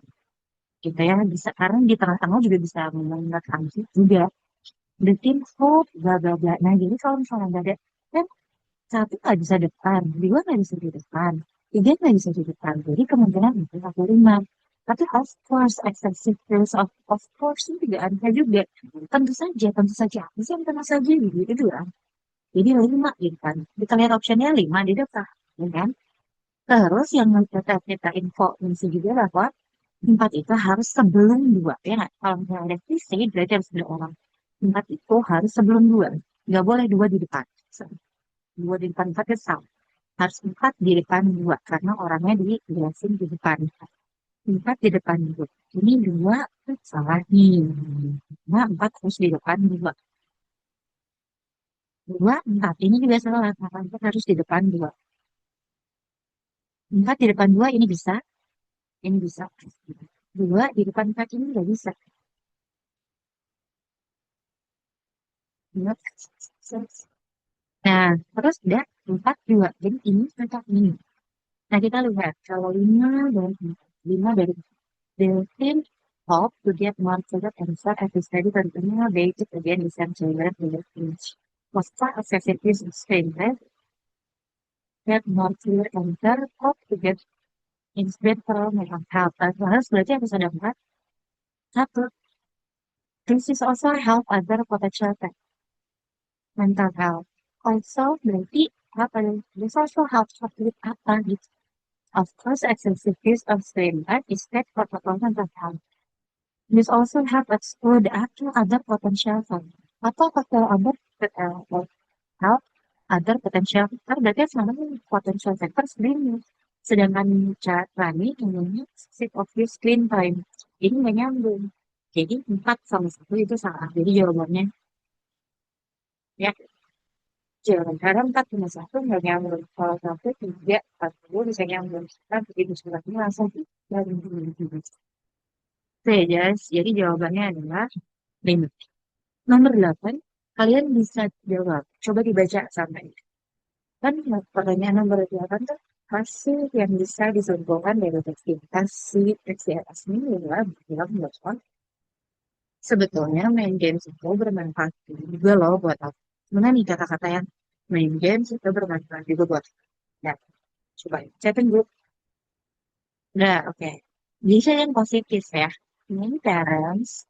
Gitu ya bisa karena di tengah-tengah juga bisa mengingatkan juga the team hope bla bla bla. Nah jadi kalau misalnya nggak ada kan satu nggak bisa depan, dua nggak bisa di depan, tiga nggak bisa di depan. Jadi kemungkinan itu aku lima. Tapi of course, excessive use of course itu tidak ada juga. Tentu saja. Apa sih yang tentu saja gitu itu kan. Jadi lima gitu kan. Kita lihat optionnya lima di depan, ya kan? Terus yang kita informasi juga bahwa empat itu harus sebelum dua, ya nggak? Kalau misalnya ada visi, berarti harus ada orang. Empat itu harus sebelum dua. Nggak boleh dua di depan. Dua di depan empat itu salah. Harus empat di depan dua, karena orangnya dijelasin di depan. Empat di depan dua. Ini dua salah nih. Nah, empat harus di depan dua. Dua, empat. Ini juga salah. Karena empat harus di depan dua. Empat di depan dua ini bisa. Ini bisa. Dua di depan empat ini nggak bisa. Dua. Nah, terus udah empat dua. Jadi ini cocok ini. Nah, kita lihat kalau lima dari the team hope to get more further answer as the study continue based again the same children in the image. Costa accessibility statement get more clear answer hope to get inspired from mental health. Harus berarti harus ada empat. Satu, this is also help other potential mental health. Also berarti apa? This also helps with apa gitu. Of course, excessive use of screen time is bad for total mental health. This also help exclude actual other potential harm. Atau faktor other help other potential factor berarti sama potential factor screen. Sedangkan cara ini namanya excessive of use screen time. Ini nggak nyambung. Jadi 4 sama 1 itu salah. Jadi jawabannya ya jangan karena 4 sama 1 nggak nyambung. Kalau 1, 3, 40 bisa nyambung. Kita begitu suratnya langsung dari dulu. Oke, jadi jawabannya adalah 5. Nomor 8, kalian bisa jawab. Coba dibaca sampai. Kan pertanyaan nomor 8 tuh hasil yang bisa disimpulkan dari teks ini. Kasih teks di atas ini adalah bilang bahwa sebetulnya main games itu bermanfaat juga loh buat aku. Mana nih kata-kata yang main games itu bermanfaat juga buat aku. Ya, coba chatting dulu. Nah, oke. Bisa yang positif ya. Many parents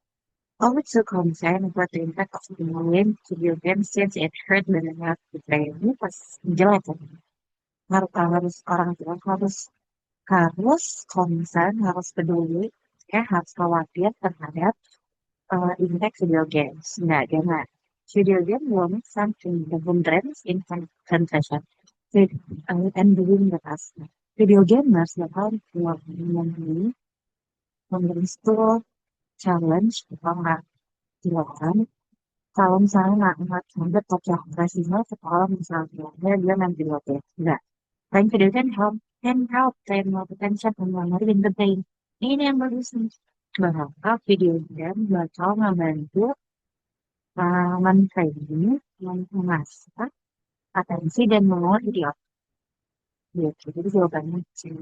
always so concerned about the impact of the video game since it hurt mental health the brain. Ini pas jelek kan. Harus orang tua harus concern, harus peduli, ya harus khawatir terhadap impact video games. Nggak, jangan. Video game will make something the hindrance in concentration and doing the task. Video gamers bakal memberi skill challenge atau nggak dilakukan kalau misalnya nggak sampai konsentrasinya sekolah misalnya dia nanti lotre enggak trying to do can help train more potential and memory in the brain ini yang bagus nih bahwa video game bakal membantu men-training mengasah atensi dan memori di otak gitu jadi jawabannya sih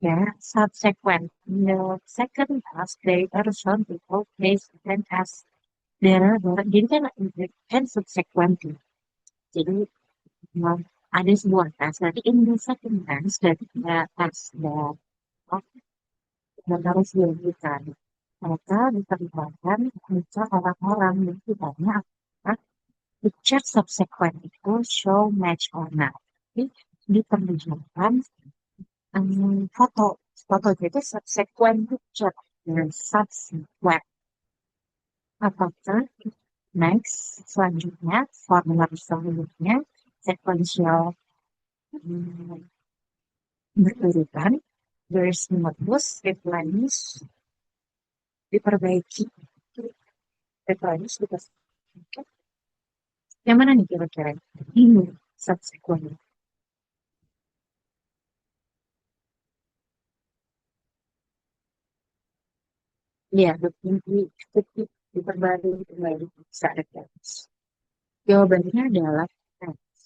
ya subsequent the second task they are shown people place then as daerah-daerah jadi kan subsequently jadi nah, ada sebuah tes berarti in the second test dari tes dan harus dilakukan mereka diperlihatkan untuk orang-orang yang tidaknya apakah picture subsequent itu show match or not jadi diperlihatkan foto foto itu subsequent picture dan subsequent apakah next selanjutnya formula selanjutnya sekuensial berurutan garis modus replenish diperbaiki replenish diperbaiki yang mana nih kira-kira ini subsequent ya diperbarui kembali bisa replenish jawabannya adalah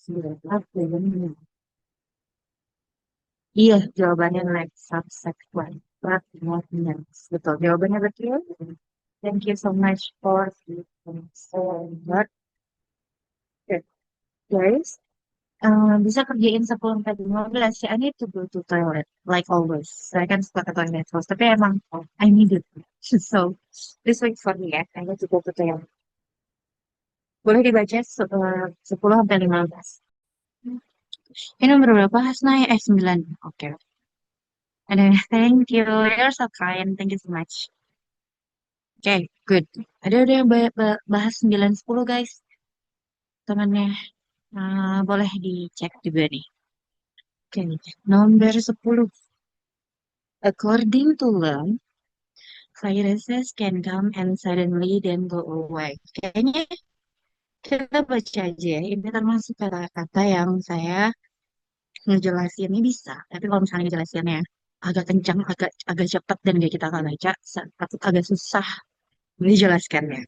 jawabannya iya jawabannya next subsequent next betul jawabannya betul. Thank you so much for listening. So, what guys? Bisa kerjain 10 sampai 15 ya. I need to go to toilet like always. Saya kan suka ke toilet terus, tapi emang I need it. So this week for me ya, I need to go to toilet. Boleh dibaca 10 sampai 15. Ini nomor berapa Hasna ya? 9. Oke. Thank you. You're so kind. Thank you so much. Oke, good. Ada yang bahas 9 10 guys. Temannya. Boleh dicek juga nih. Oke, nomor 10. According to law, viruses can come and suddenly then go away. Kayaknya kita baca aja ya. Ini termasuk kata-kata yang saya ngejelasinnya bisa. Tapi kalau misalnya ngejelasinnya agak kencang, agak cepat dan gak kita akan baca, takut agak susah dijelaskannya.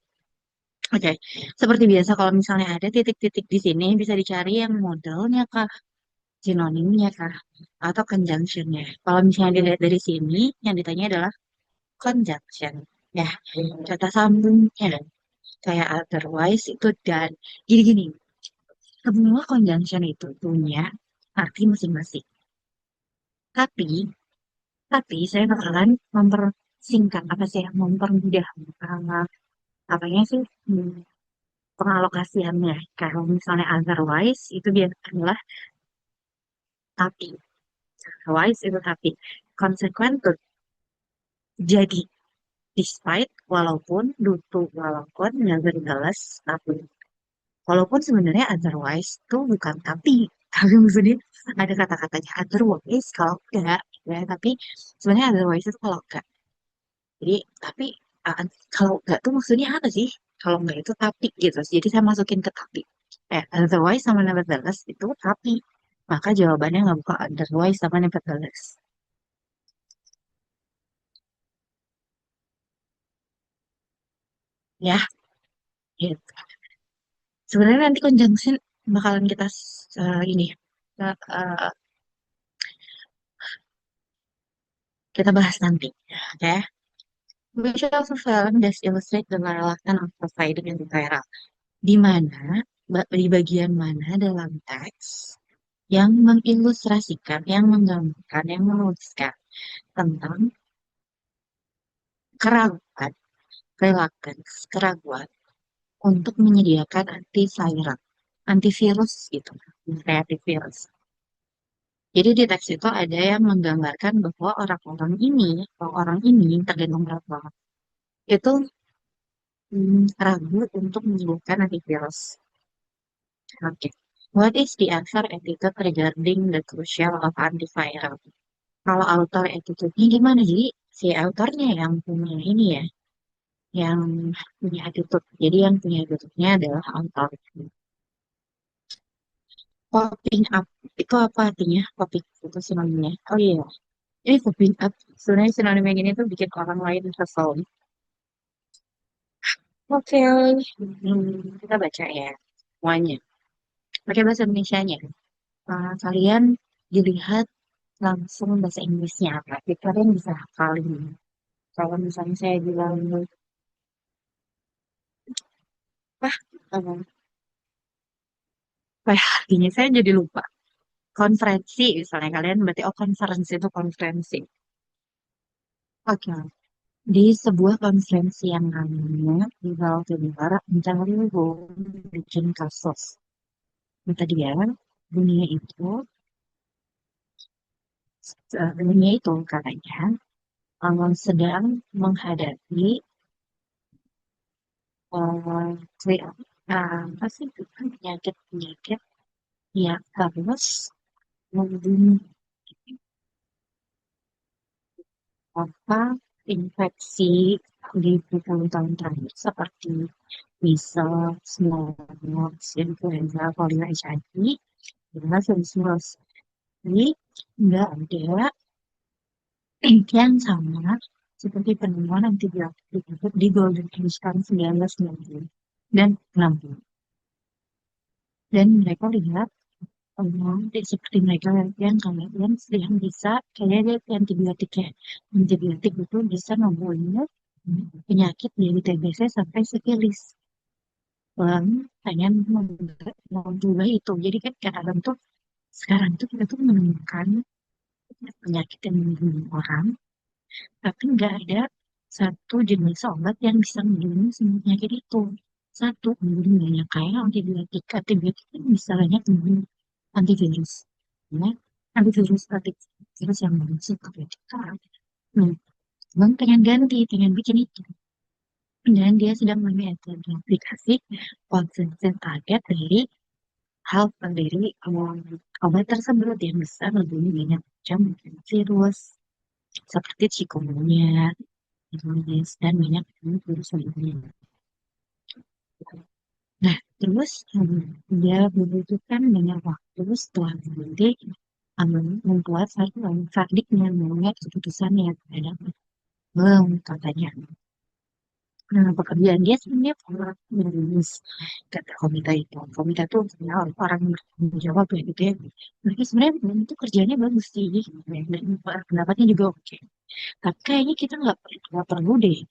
Oke, seperti biasa kalau misalnya ada titik-titik di sini bisa dicari yang modelnya kah, sinonimnya kah, atau conjunctionnya. Kalau misalnya dilihat dari sini, yang ditanya adalah conjunction. Ya, kata sambungnya. Kayak otherwise itu dan gini-gini. Semua conjunction itu punya arti masing-masing. Tapi, tapi saya bakalan mempersingkat apa sih, mempermudah apanya sih pengalokasiannya. Kalau misalnya otherwise itu biasanya adalah tapi. Otherwise itu tapi. Consequent to jadi. Despite, walaupun, due to, walaupun, nevertheless, tapi. Walaupun sebenarnya otherwise itu bukan tapi. Tapi maksudnya ada kata-katanya otherwise kalau enggak. Ya, tapi sebenarnya otherwise itu kalau enggak. Jadi, tapi kalau enggak tuh maksudnya apa sih? Kalau enggak itu tapi gitu. Jadi saya masukin ke tapi. Otherwise sama nevertheless itu tapi. Maka jawabannya nggak buka otherwise sama nevertheless. Ya, gitu. Sebenarnya nanti conjunction bakalan kita ini uh, kita bahas nanti. Oke. Which of the film does illustrate the relation of providing and viral? Di mana, di bagian mana dalam teks yang mengilustrasikan, yang menggambarkan, yang menuliskan tentang keraguan, reluctance, keraguan untuk menyediakan antivirus gitu, antivirus. Jadi di teks itu ada yang menggambarkan bahwa orang-orang ini tergantung berapa, itu ragu untuk menyembuhkan antivirus. Oke. What is the answer attitude regarding the crucial of antiviral? Kalau author attitude-nya gimana? Jadi si autornya yang punya ini ya, yang punya attitude. Jadi yang punya attitude-nya adalah author. Popping up itu apa artinya? Popping itu sinonimnya. Oh iya, ini popping up. Sebenarnya sinonim yang ini tuh bikin orang lain kesel. Oke, kita baca ya semuanya. Pakai bahasa Indonesianya. Kalian dilihat langsung bahasa Inggrisnya apa. Jadi kalian bisa hafalin. Kalau misalnya saya bilang, wah, eh, apa ya, artinya saya jadi lupa. Konferensi, misalnya kalian berarti, oh konferensi itu konferensi. Oke, di sebuah konferensi yang namanya di Jawa Timur mencari bikin kasus. Kata dia, dunia itu, dunia itu katanya sedang menghadapi uh, apa sih penyakit-penyakit yang harus membunuh apa infeksi di 20 tahun terakhir seperti measles, smallpox, influenza, polio, HIV, dan virus. Jadi nggak ada yang sama seperti penemuan antibiotik di Golden Age tahun 1990 dan 60. Dan mereka lihat seperti mereka yang kalian yang bisa kayak lihat antibiotiknya. Antibiotik itu bisa membunuh penyakit dari TBC sampai sifilis. pengen membuat itu. Jadi kan kadang tuh sekarang tuh kita tuh menemukan penyakit yang membunuh orang, tapi nggak ada satu jenis obat yang bisa membunuh semua penyakit itu. Satu, membunuh banyak kayak antibiotik. Antibiotik kan bisa banyak membunuh antivirus. Ya, antivirus yang membunuh antibiotik kan. Nah, Bang pengen bikin itu. Dan dia sedang mengidentifikasi konsisten target dari hal dari obat tersebut yang bisa membunuh banyak macam virus seperti chikungunya, virus dan banyak virus lainnya. Nah, terus dia membutuhkan banyak waktu setelah nanti membuat satu verdict yang membuat keputusannya terhadap katanya. Nah, pekerjaan dia sebenarnya menulis kata komite itu. Komite itu sebenarnya orang yang bertanggung jawab ya gitu ya. Mereka sebenarnya itu kerjanya bagus sih, gitu ya. Dan pendapatnya juga oke. Tapi kayaknya kita nggak perlu deh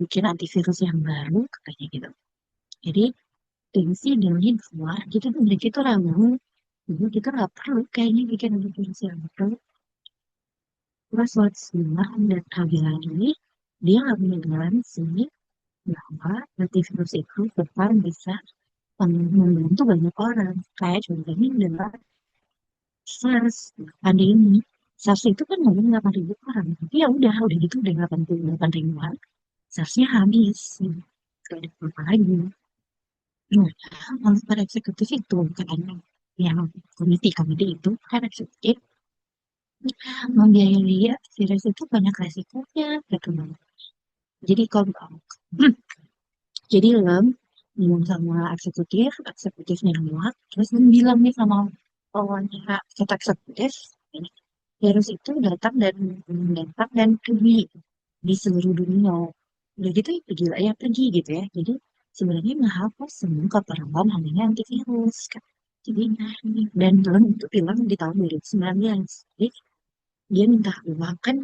bikin antivirus yang baru katanya gitu. Jadi gengsi dari luar gitu tuh mereka itu ragu. Jadi kita nggak perlu kayaknya bikin antivirus yang baru. Terus What's dan lagi-lagi dia nggak punya garansi bahwa antivirus itu tetap bisa membantu banyak orang. Kayak contohnya adalah SARS. Ada ini. SARS itu kan ngomong 8.000 orang. Tapi ya udah gitu udah 88.000 orang. SARS-nya habis. Gak ada apa lagi. Nah, kalau para eksekutif itu katanya yang komite itu kan eksekutif membiayai virus itu banyak resikonya gitu. Jadi kalau jadi Lem ngomong sama eksekutifnya muak, terus Lem bilang nih sama wawancara kita eksekutif, ini, virus itu datang dan pergi di seluruh dunia. Udah gitu ya pergi lah ya pergi gitu ya. Jadi sebenarnya menghapus semua keperluan adanya antivirus kan. Jadi dan Lem itu bilang di tahun 2019. Jadi dia minta uang kan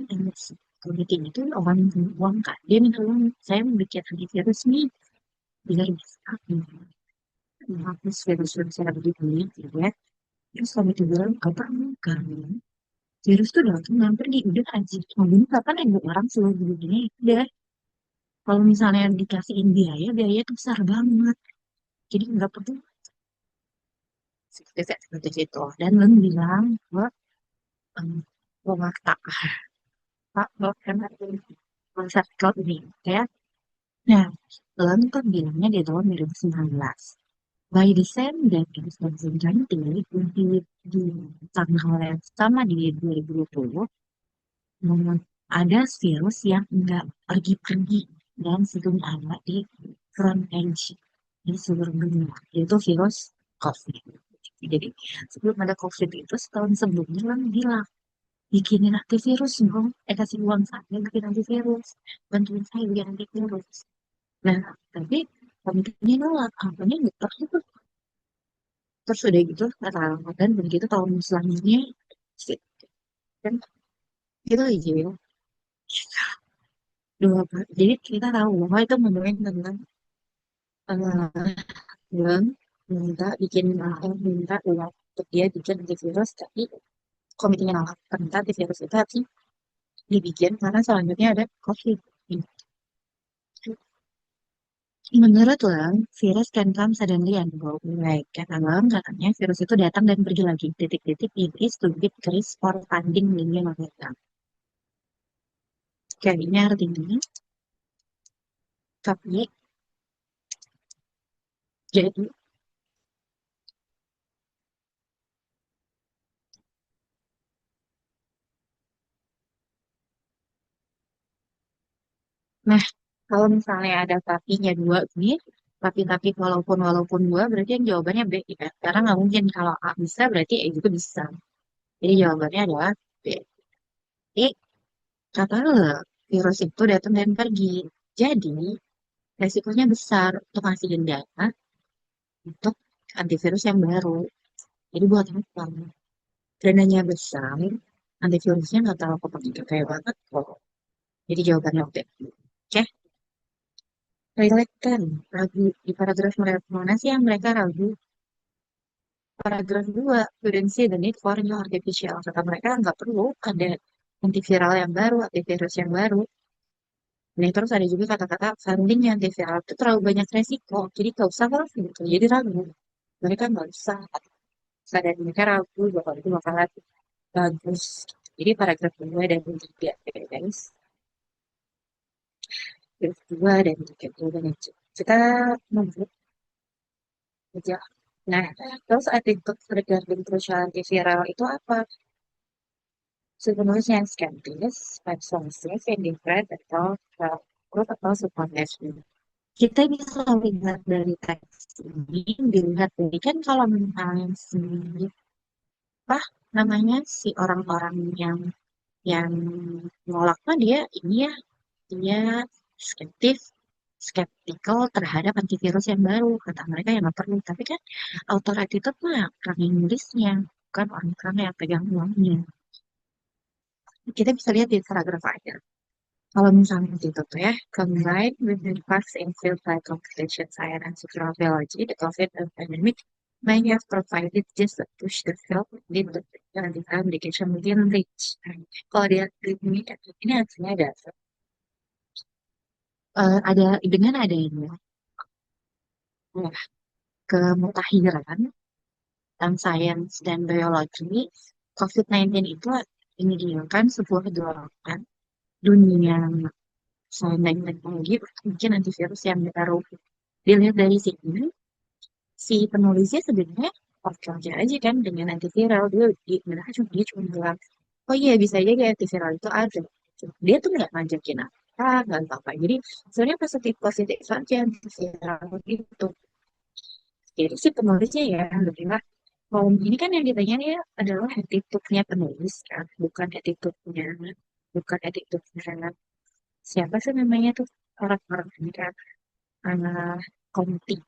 komite itu orang yang punya uang kan. Dia minta uang, saya mau bikin antivirus nih biar bisa menghapus virus-virus yang ada di dunia gitu ya. Terus kami tuh bilang, gak perlu karena virus tuh datang dan pergi. Udah aja. Membunuh kapan yang orang seluruh dunia. Udah. Kalau misalnya dikasihin biaya, biaya itu besar banget. Jadi nggak perlu seperti itu. Dan Len bilang, bahwa rumah tak, Pak, karena konsep cloud ini. Ya. Nah, Len kan bilangnya di tahun 2019. By Desember 2020, di tanggal yang sama di 2020, ada virus yang nggak pergi-pergi dan sebelum ada di front edge di seluruh dunia, yaitu virus COVID. Jadi sebelum ada COVID itu setahun sebelumnya kan bilang bikinin antivirus dong, kasih uang saya bikin antivirus, bantuin saya bikin antivirus. Nah, tapi komitmennya nolak, apanya nggak perlu. Terus udah gitu kata dan begitu tahun selanjutnya sih, kan itu aja ya. Jadi kita tahu bahwa itu ngomongin tentang film minta uang untuk dia bikin antivirus tapi komitenya nolak ternyata antivirus itu harus dibikin karena selanjutnya ada COVID. Menurut Lang, virus can come suddenly and go away. Kata Lang, katanya virus itu datang dan pergi lagi. Titik-titik it is to decrease for funding dunia mereka. Kayaknya artinya, tapi jadi, nah kalau misalnya ada tapinya dua nih, tapi walaupun dua berarti yang jawabannya B ya. Karena nggak mungkin kalau A bisa berarti E juga bisa. Jadi jawabannya adalah B. E, kata lo, virus itu datang dan pergi. Jadi resikonya besar untuk ngasihin dana untuk antivirus yang baru. Jadi buat apa? Dananya besar, antivirusnya nggak terlalu kepake kayak banget kok. Jadi jawabannya oke. Oke, Relate kan, ragu. Di paragraf mana sih yang mereka ragu? Paragraf 2, couldn't see the need for new artificial. Kata mereka nggak perlu ada antiviral yang baru, antivirus yang baru. Nah, terus ada juga kata-kata funding yang antiviral itu terlalu banyak resiko. Jadi nggak usah lah gitu. Jadi ragu. Mereka nggak usah. Sadar mereka ragu bahwa itu bakalan bagus. Jadi paragraf 2 dan 3 ya guys. Paragraf 2 dan 3 itu kita membuat aja. Nah, terus attitude regarding crucial antiviral itu apa? Sebenarnya skeptis, persuasif, indifferent, atau takut atau supportive. Kita bisa lihat dari teks ini, dilihat dari kan kalau misalnya si apa namanya si orang-orang yang nolak mah dia ini ya dia skeptis skeptical terhadap antivirus yang baru kata mereka yang nggak perlu tapi kan author attitude mah orang yang nulisnya bukan orang-orang yang pegang uangnya. Kita bisa lihat di paragraf akhir. Kalau misalnya gitu tuh ya, combined with the facts in field like computation science and social biology, the COVID pandemic may have provided just a push the field in the application within reach. Nah, kalau dia ini artinya ada dengan adanya ya, kemutahiran dalam sains dan biologi, COVID-19 itu menyediakan sebuah dorongan dunia sains dan teknologi untuk bikin antivirus yang baru. Dilihat dari sini, si penulisnya sebenarnya oke oke aja kan dengan antiviral. Dia cuma bilang, oh iya bisa aja ya antiviral itu ada. Dia tuh nggak ngajakin apa, nggak apa-apa. Jadi sebenarnya positif positif saja antiviral itu. Jadi si penulisnya ya, alhamdulillah. Ini kan yang ditanya ya adalah attitude-nya penulis kan, bukan attitude-nya siapa sih namanya tuh orang-orang ini kan. Ah,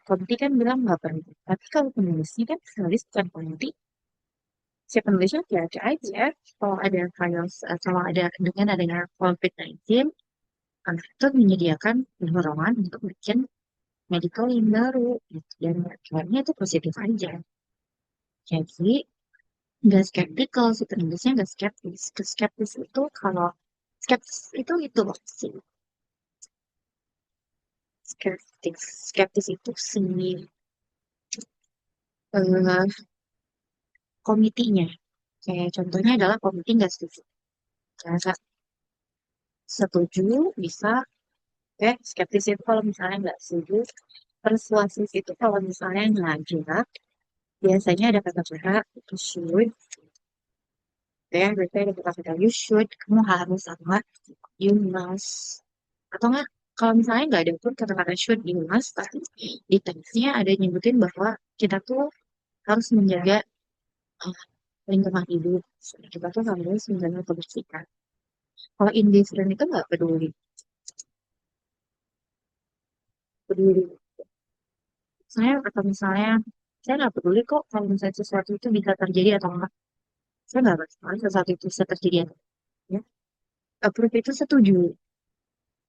Konti kan bilang nggak perlu. Tapi kalau penulisnya kan penulis bukan Konti. Si penulisnya aja aja. Kalau ada files, kalau ada dengan adanya COVID-19, itu menyediakan dorongan untuk bikin medical yang baru. Gitu. Dan akhirnya itu positif aja. Jadi nggak skeptikal si penulisnya nggak skeptis. Skeptis itu kalau skeptis itu loh sih. Skeptis itu si eh, komitinya. Kayak contohnya adalah komite nggak setuju. Kayak setuju bisa, skeptis itu kalau misalnya nggak setuju. Persuasif itu kalau misalnya ngajak, biasanya ada kata-kata itu should, berarti ada kata-kata you should, kamu harus sama, you must. Atau nggak, kalau misalnya nggak ada pun kata-kata should, you must, tapi di teksnya ada nyebutin bahwa kita tuh harus menjaga uh, lingkungan hidup. Kita tuh harus menjaga kebersihan. Kalau indifferent itu nggak peduli. Peduli. Saya nggak peduli kok kalau misalnya sesuatu itu bisa terjadi atau enggak. Saya nggak masalah sesuatu itu bisa terjadi atau enggak. Ya. Approve itu setuju.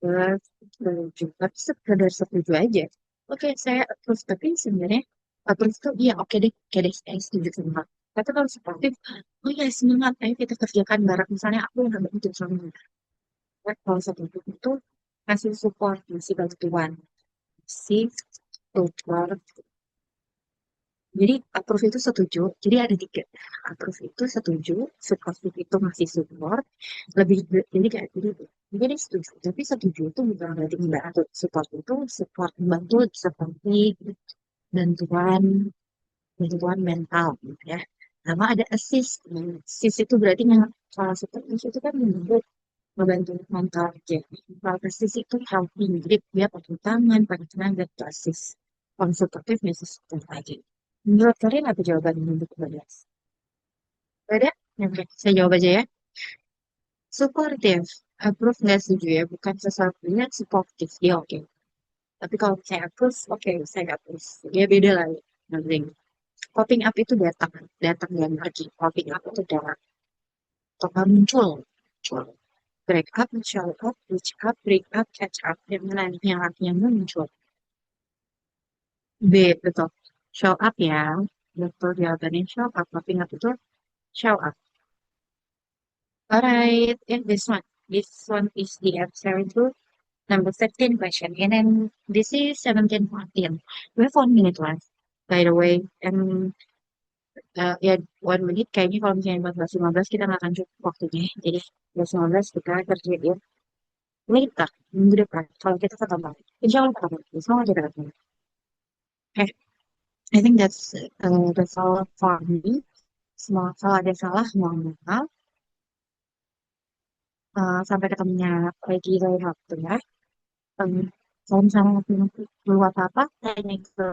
Setuju. Tapi sekedar setuju aja. Oke, saya approve. Tapi sebenarnya approve itu iya oke deh, saya setuju sama. Tapi kalau sportif, oh ya semangat, ayo kita kerjakan bareng. Misalnya aku nggak begitu sama. Kalau setuju itu kasih support, kasih bantuan, kasih support. Jadi approve itu setuju. Jadi ada tiga. Approve itu setuju, supportive itu masih support. Jadi kayak gitu. Jadi setuju. Tapi setuju itu bukan berarti enggak atau support itu support membantu seperti bantuan bantuan mental gitu ya. Sama ada assist. Assist itu berarti salah satu itu kan membantu mental aja. Kalau assist itu helping, jadi dia pakai tangan, pakai tenaga itu assist. Kalau supportive biasa support aja. Menurut kalian apa jawaban untuk Badas? Ada? Oke, saya jawab aja ya. Supportive. Approve nggak setuju ya. Bukan sesuatu yang supportive. Dia oke. Tapi kalau saya approve, oke, saya nggak approve. Dia beda lah. Ya. Nanti. Popping up itu datang. Datang dan pergi. Popping up itu datang. Atau nggak muncul. Muncul. break up, show up, reach up, break up, catch up. Yang mana nih yang artinya muncul? B, betul. Show up ya. Betul jawabannya show up. Tapi nggak betul, show up. Alright, and this one. This one is the answer to number 15 question. And then this is 17:14. We have 1 minute left, by the way. And ya 1 minute kayaknya kalau misalnya 14:15 kita nggak akan cukup waktunya. Jadi 14:15 kita kerjain later, minggu depan. Kalau kita ketemu. Insya Allah ketemu. Semoga kita ketemu. Okay, I think that's all for me. Semua kalau ada salah mohon maaf. Sampai ketemunya lagi lain waktu ya. Um, kalau misalnya nanti perlu apa-apa, tanya ke